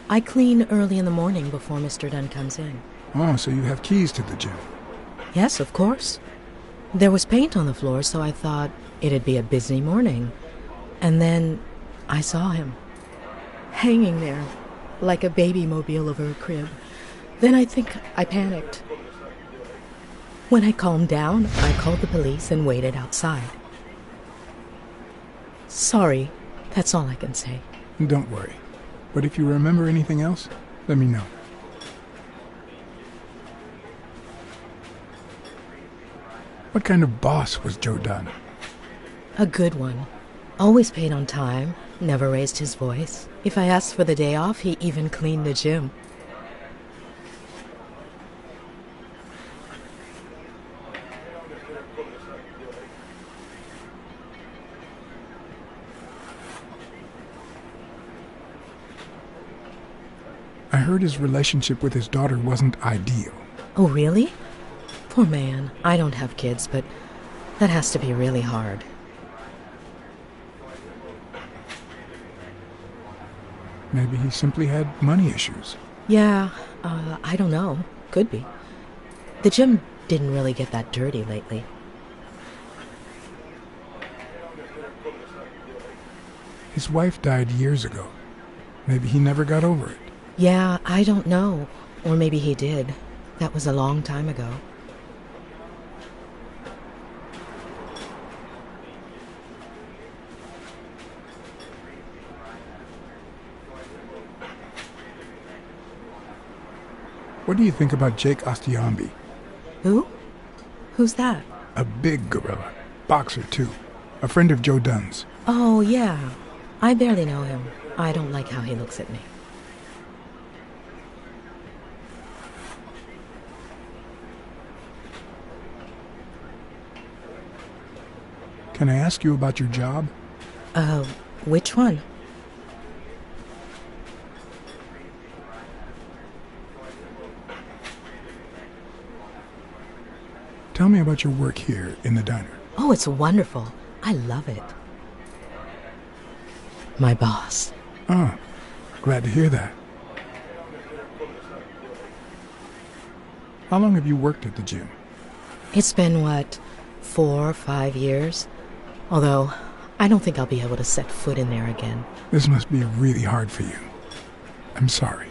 I clean early in the morning before Mr. Dunn comes in. Oh, so you have keys to the gym. Yes, of course. There was paint on the floor, so I thought it'd be a busy morning. And then I saw him, hanging there, like a baby mobile over a crib. Then I think I panicked. When I calmed down, I called the police and waited outside. Sorry, that's all I can say. Don't worry. But if you remember anything else, let me know. What kind of boss was Joe Dunn? A good one. Always paid on time, never raised his voice. If I asked for the day off, he even cleaned the gym. I heard his relationship with his daughter wasn't ideal. Oh, really? Poor man. I don't have kids, but that has to be really hard. Maybe he simply had money issues. Yeah, I don't know. Could be. The gym didn't really get that dirty lately. His wife died years ago. Maybe he never got over it. Yeah, I don't know. Or maybe he did. That was a long time ago. What do you think about Jake Ostiambi? Who? Who's that? A big gorilla. Boxer, too. A friend of Joe Dunn's. Oh, yeah. I barely know him. I don't like how he looks at me. Can I ask you about your job? Which one? Tell me about your work here in the diner. Oh, it's wonderful. I love it. My boss. Oh, glad to hear that. How long have you worked at the gym? It's been, 4 or 5 years? Although, I don't think I'll be able to set foot in there again. This must be really hard for you. I'm sorry.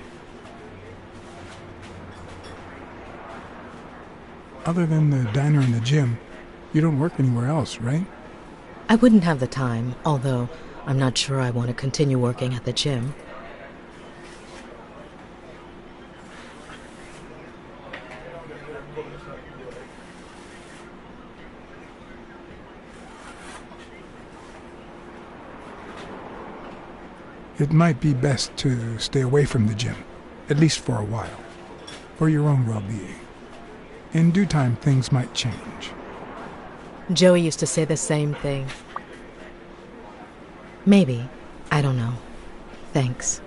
Other than the diner and the gym, you don't work anywhere else, right? I wouldn't have the time, although I'm not sure I want to continue working at the gym. It might be best to stay away from the gym, at least for a while, for your own well-being. In due time, things might change. Joey used to say the same thing. Maybe. I don't know. Thanks.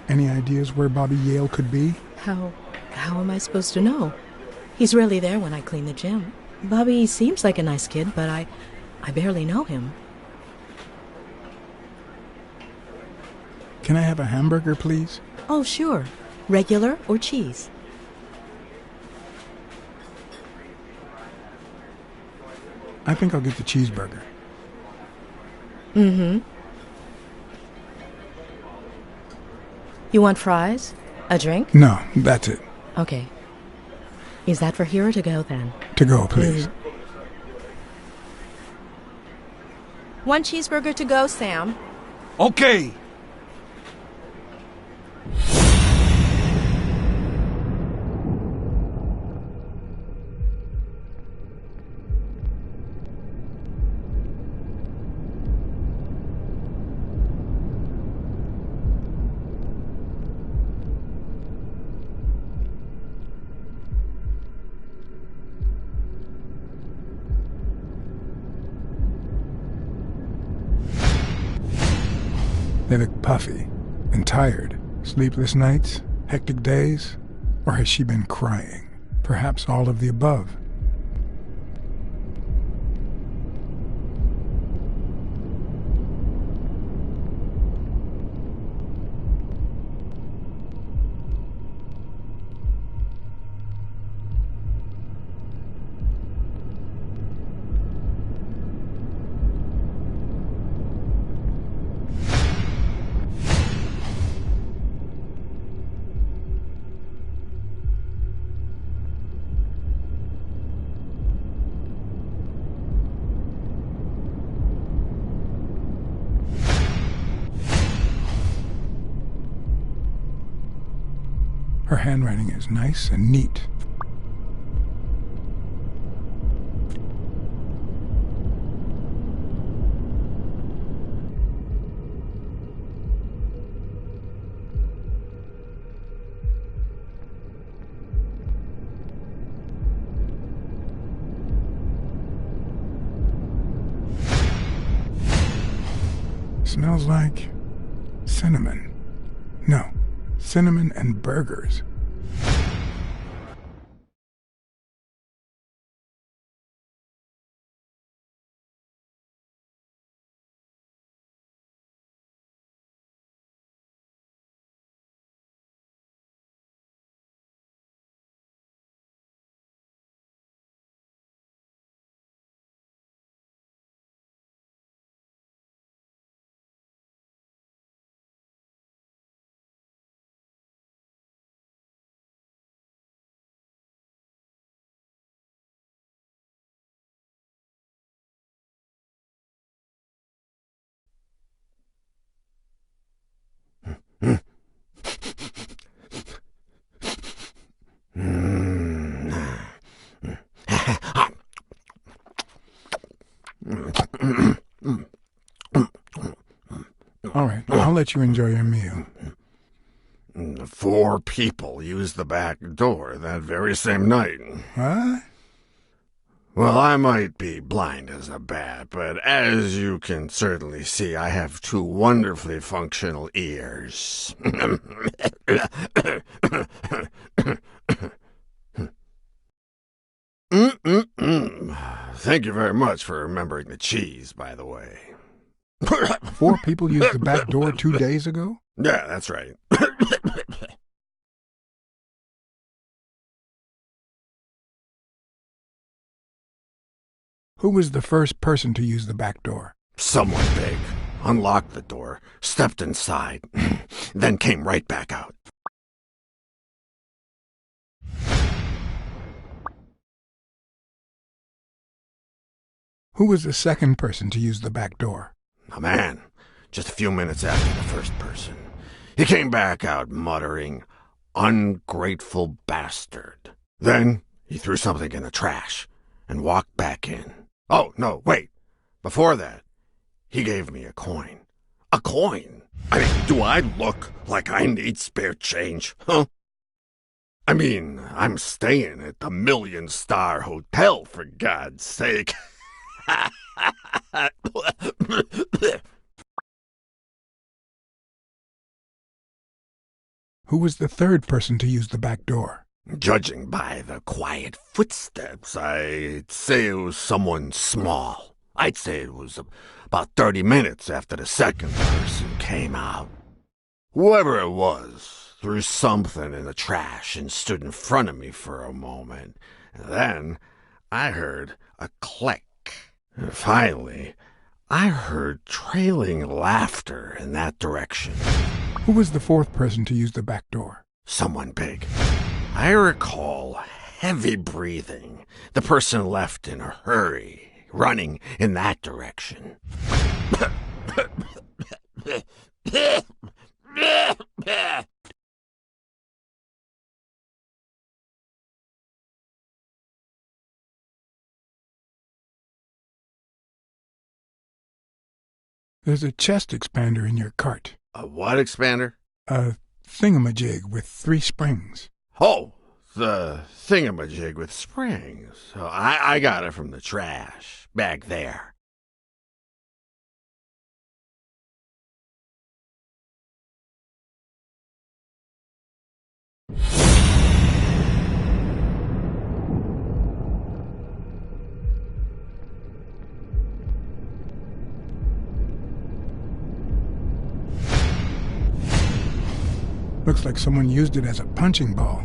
Any ideas where Bobby Yale could be? How am I supposed to know? He's rarely there when I clean the gym. Bobby seems like a nice kid, but I barely know him. Can I have a hamburger, please? Oh, sure. Regular or cheese? I think I'll get the cheeseburger. Mm-hmm. You want fries? A drink? No, that's it. Okay. Is that for here or to go, then? To go, please. One cheeseburger to go, Sam. Okay. They look puffy and tired. Sleepless nights? Hectic days? Or has she been crying? Perhaps all of the above. Her handwriting is nice and neat. Smells like cinnamon. No, cinnamon and burgers. let you enjoy your meal. 4 people used the back door that very same night. What? Well, I might be blind as a bat, but as you can certainly see, I have 2 wonderfully functional ears. Thank you very much for remembering the cheese, by the way. 4 people used the back door 2 days ago? Yeah, that's right. Who was the first person to use the back door? Someone big unlocked the door, stepped inside, then came right back out. Who was the second person to use the back door? A man, just a few minutes after the first person. He came back out muttering, "Ungrateful bastard." Then he threw something in the trash and walked back in. Oh, no, wait. Before that, he gave me a coin. A coin? I mean, do I look like I need spare change, huh? I mean, I'm staying at the 1-million-star hotel, for God's sake. Who was the third person to use the back door? Judging by the quiet footsteps, I'd say it was someone small. I'd say it was about 30 minutes after the second person came out. Whoever it was threw something in the trash and stood in front of me for a moment. And then I heard a click. And finally, I heard trailing laughter in that direction. Who was the fourth person to use the back door? Someone big. I recall heavy breathing. The person left in a hurry, running in that direction. There's a chest expander in your cart. A what expander? A thingamajig with 3 springs. Oh, the thingamajig with springs. Oh, I got it from the trash, back there. Looks like someone used it as a punching ball.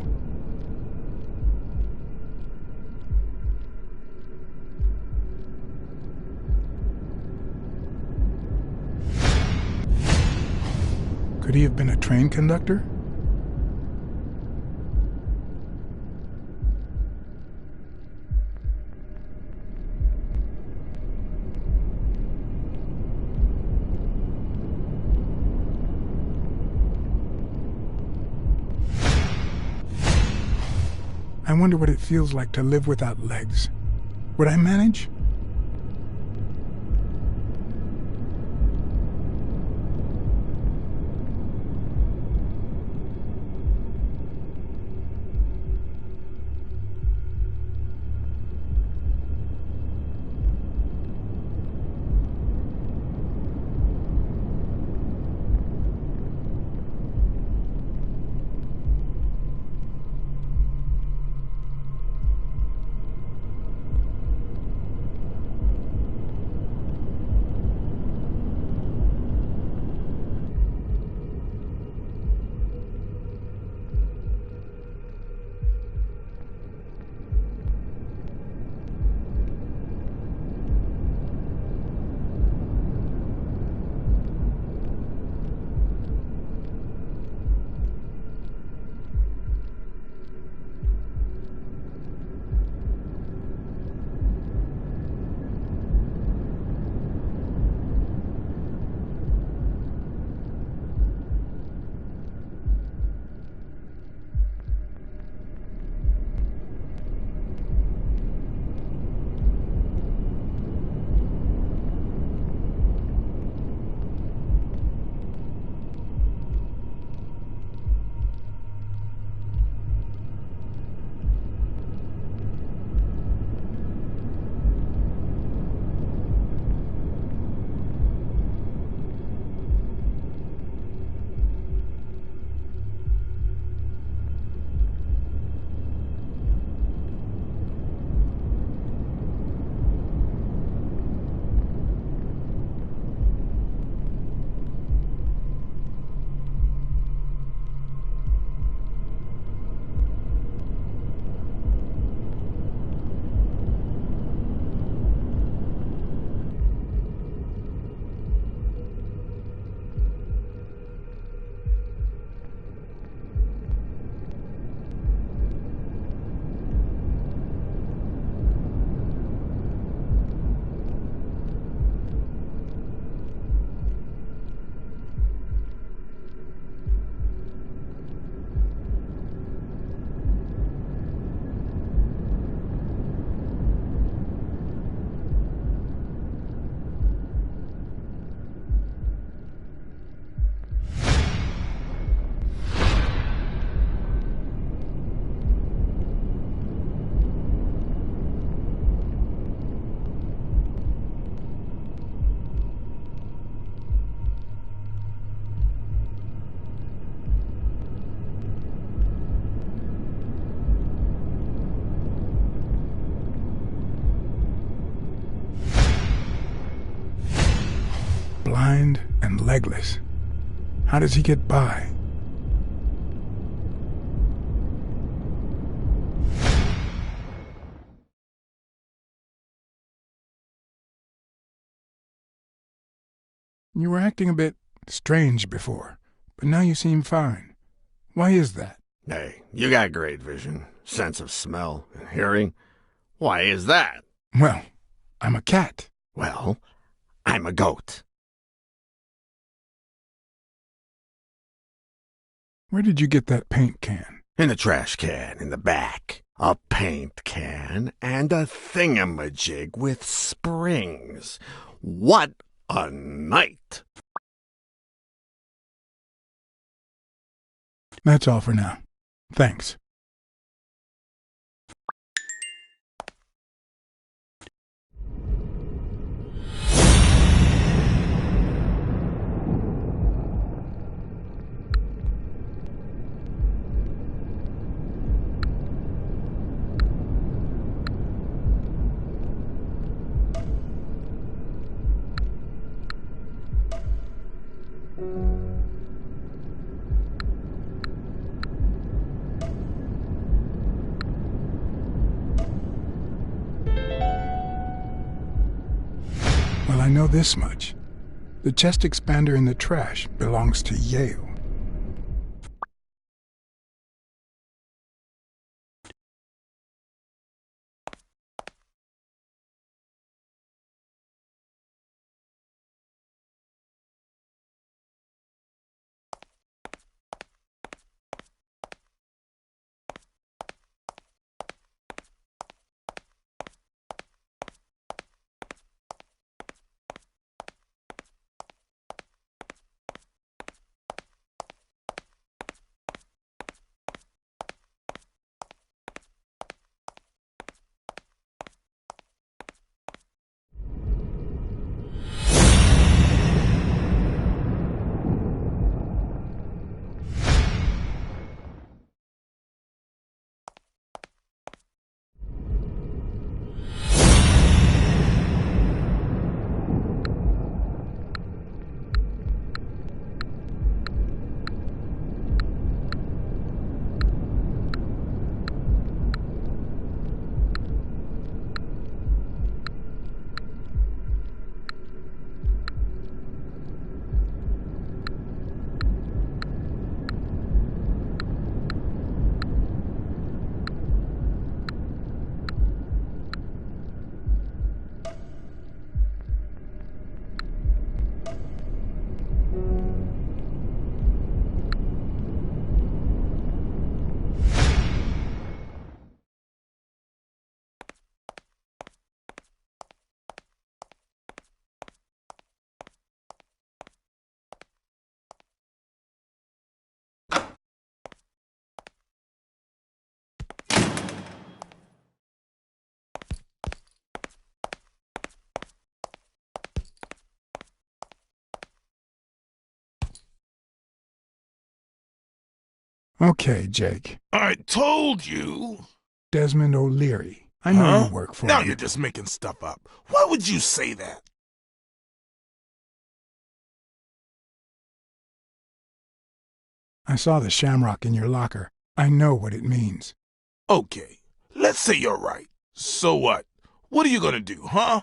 Could he have been a train conductor? I wonder what it feels like to live without legs. Would I manage? blind and legless. How does he get by? You were acting a bit strange before, but now you seem fine. Why is that? Hey, you got great vision, sense of smell, and hearing. Why is that? Well, I'm a cat. Well, I'm a goat. Where did you get that paint can? In the trash can in the back. A paint can and a thingamajig with springs. What a night! That's all for now. Thanks. Well, I know this much. The chest expander in the trash belongs to Yale. Okay, Jake. I told you. Desmond O'Leary. I know you work for Now him. you're just making stuff up. Why would you say that? I saw the shamrock in your locker. I know what it means. Okay, let's say you're right. So what? What are you gonna do, huh?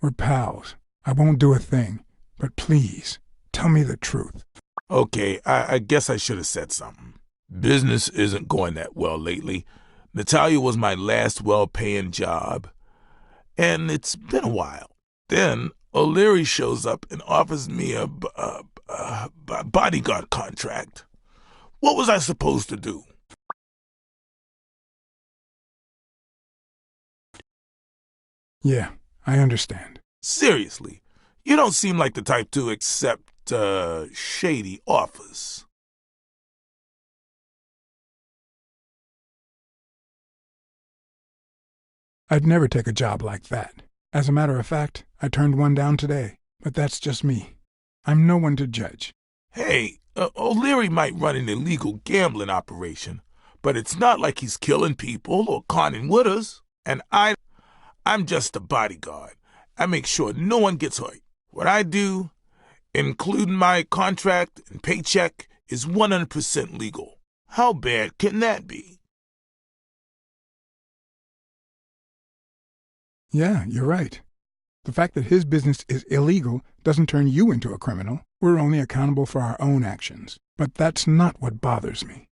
We're pals. I won't do a thing. But please, tell me the truth. Okay, I guess I should have said something. Business isn't going that well lately. Natalia was my last well-paying job, and it's been a while. Then O'Leary shows up and offers me a bodyguard contract. What was I supposed to do? Yeah, I understand. Seriously, you don't seem like the type to accept shady offers. I'd never take a job like that. As a matter of fact, I turned one down today. But that's just me. I'm no one to judge. Hey, O'Leary might run an illegal gambling operation, but it's not like he's killing people or conning with us. And I'm just a bodyguard. I make sure no one gets hurt. What I do, including my contract and paycheck, is 100% legal. How bad can that be? Yeah, you're right. The fact that his business is illegal doesn't turn you into a criminal. We're only accountable for our own actions. But that's not what bothers me.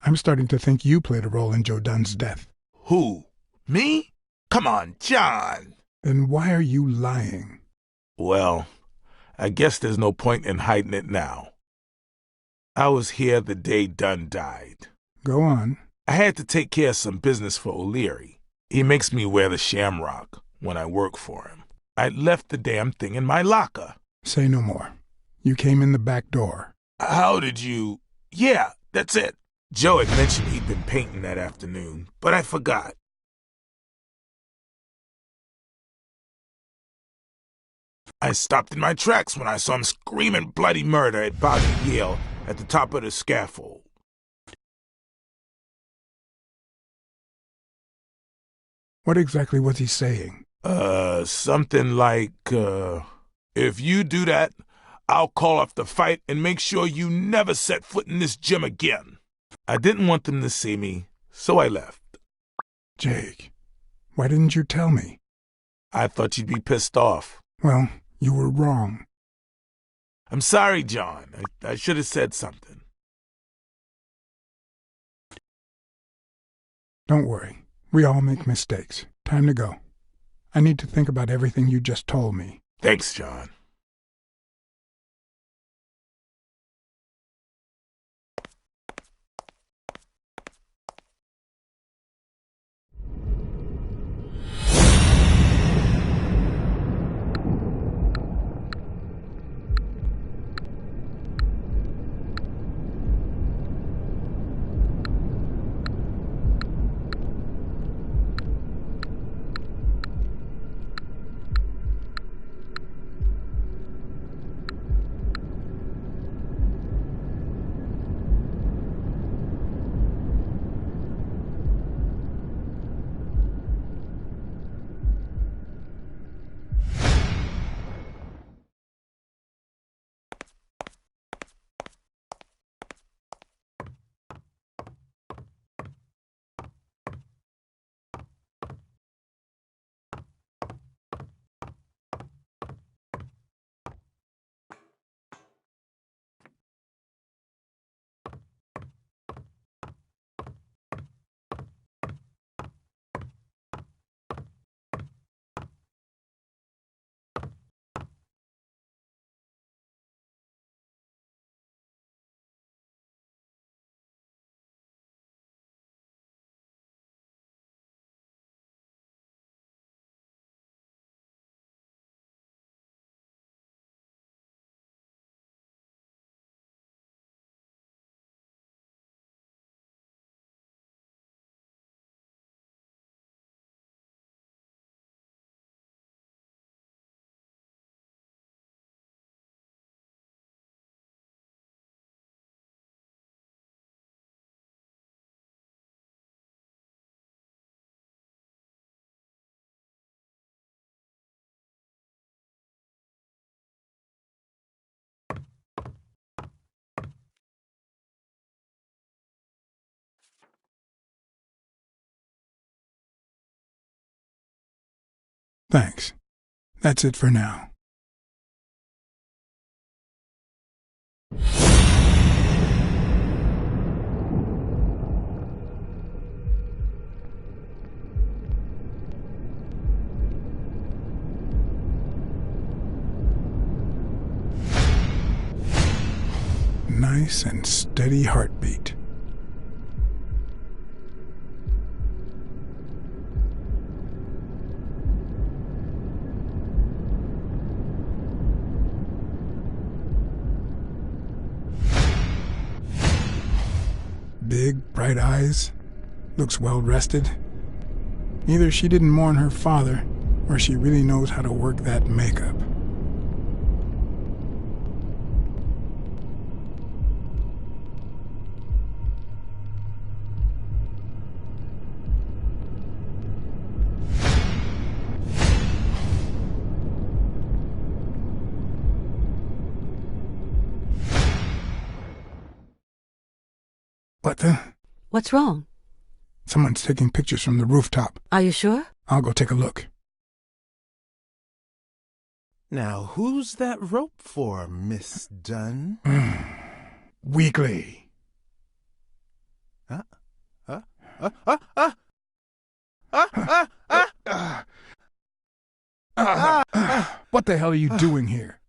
I'm starting to think you played a role in Joe Dunn's death. Who? Me? Come on, John. Then why are you lying? Well, I guess there's no point in hiding it now. I was here the day Dunn died. Go on. I had to take care of some business for O'Leary. He makes me wear the shamrock when I work for him. I left the damn thing in my locker. Say no more. You came in the back door. How did you... Yeah, that's it. Joe had mentioned he'd been painting that afternoon, but I forgot. I stopped in my tracks when I saw him screaming bloody murder at Bobby Yale at the top of the scaffold. What exactly was he saying? Something like, if you do that, I'll call off the fight and make sure you never set foot in this gym again. I didn't want them to see me, so I left. Jake, why didn't you tell me? I thought you'd be pissed off. Well, you were wrong. I'm sorry, John. I should have said something. Don't worry. We all make mistakes. Time to go. I need to think about everything you just told me. Thanks, John. Thanks. That's it for now. Nice and steady heartbeat. Big, bright eyes. Looks well rested. Either she didn't mourn her father, or she really knows how to work that makeup. What the? What's wrong? Someone's taking pictures from the rooftop. Are you sure? I'll go take a look. Now, who's that rope for, Miss Dunn? Weekly. What the hell are you doing here?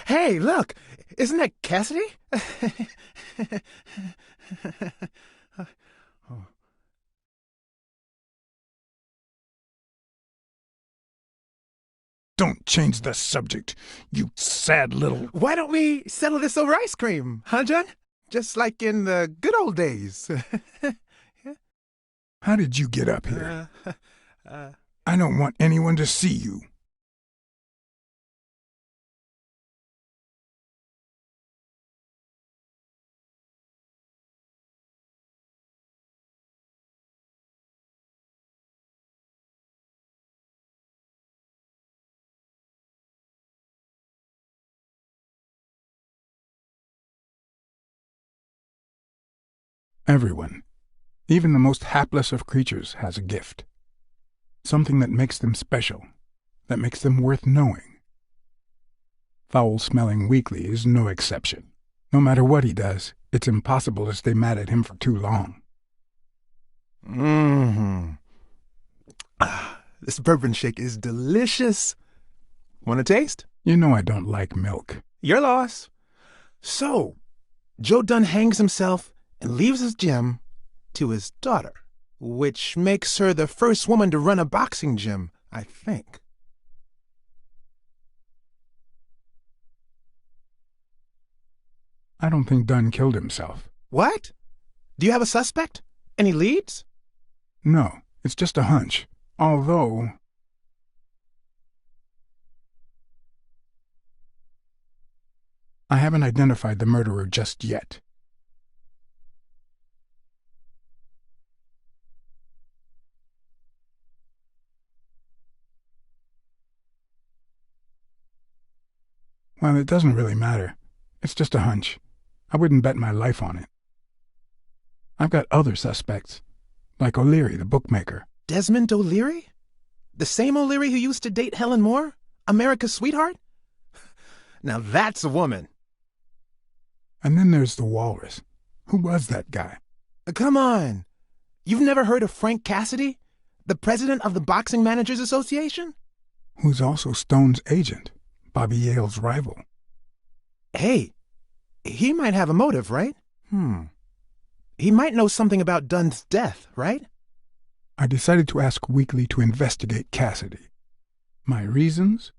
Hey, look! Isn't that Cassidy? Don't change the subject, you sad little... Why don't we settle this over ice cream, huh, John? Just like in the good old days. How did you get up here? I don't want anyone to see you. Everyone, even the most hapless of creatures, has a gift. Something that makes them special, that makes them worth knowing. Foul-smelling Weekly is no exception. No matter what he does, it's impossible to stay mad at him for too long. This bourbon shake is delicious. Want a taste? You know I don't like milk. Your loss. So, Joe Dunn hangs himself and leaves his gym to his daughter, which makes her the first woman to run a boxing gym, I think. I don't think Dunn killed himself. What? Do you have a suspect? Any leads? No, it's just a hunch. Although... I haven't identified the murderer just yet. Well, it doesn't really matter. It's just a hunch. I wouldn't bet my life on it. I've got other suspects, like O'Leary, the bookmaker. Desmond O'Leary? The same O'Leary who used to date Helen Moore? America's sweetheart? Now that's a woman. And then there's the Walrus. Who was that guy? Come on. You've never heard of Frank Cassidy, the president of the Boxing Managers Association? Who's also Stone's agent, Bobby Yale's rival. Hey, he might have a motive, right? He might know something about Dunn's death, right? I decided to ask Weekly to investigate Cassidy. My reasons?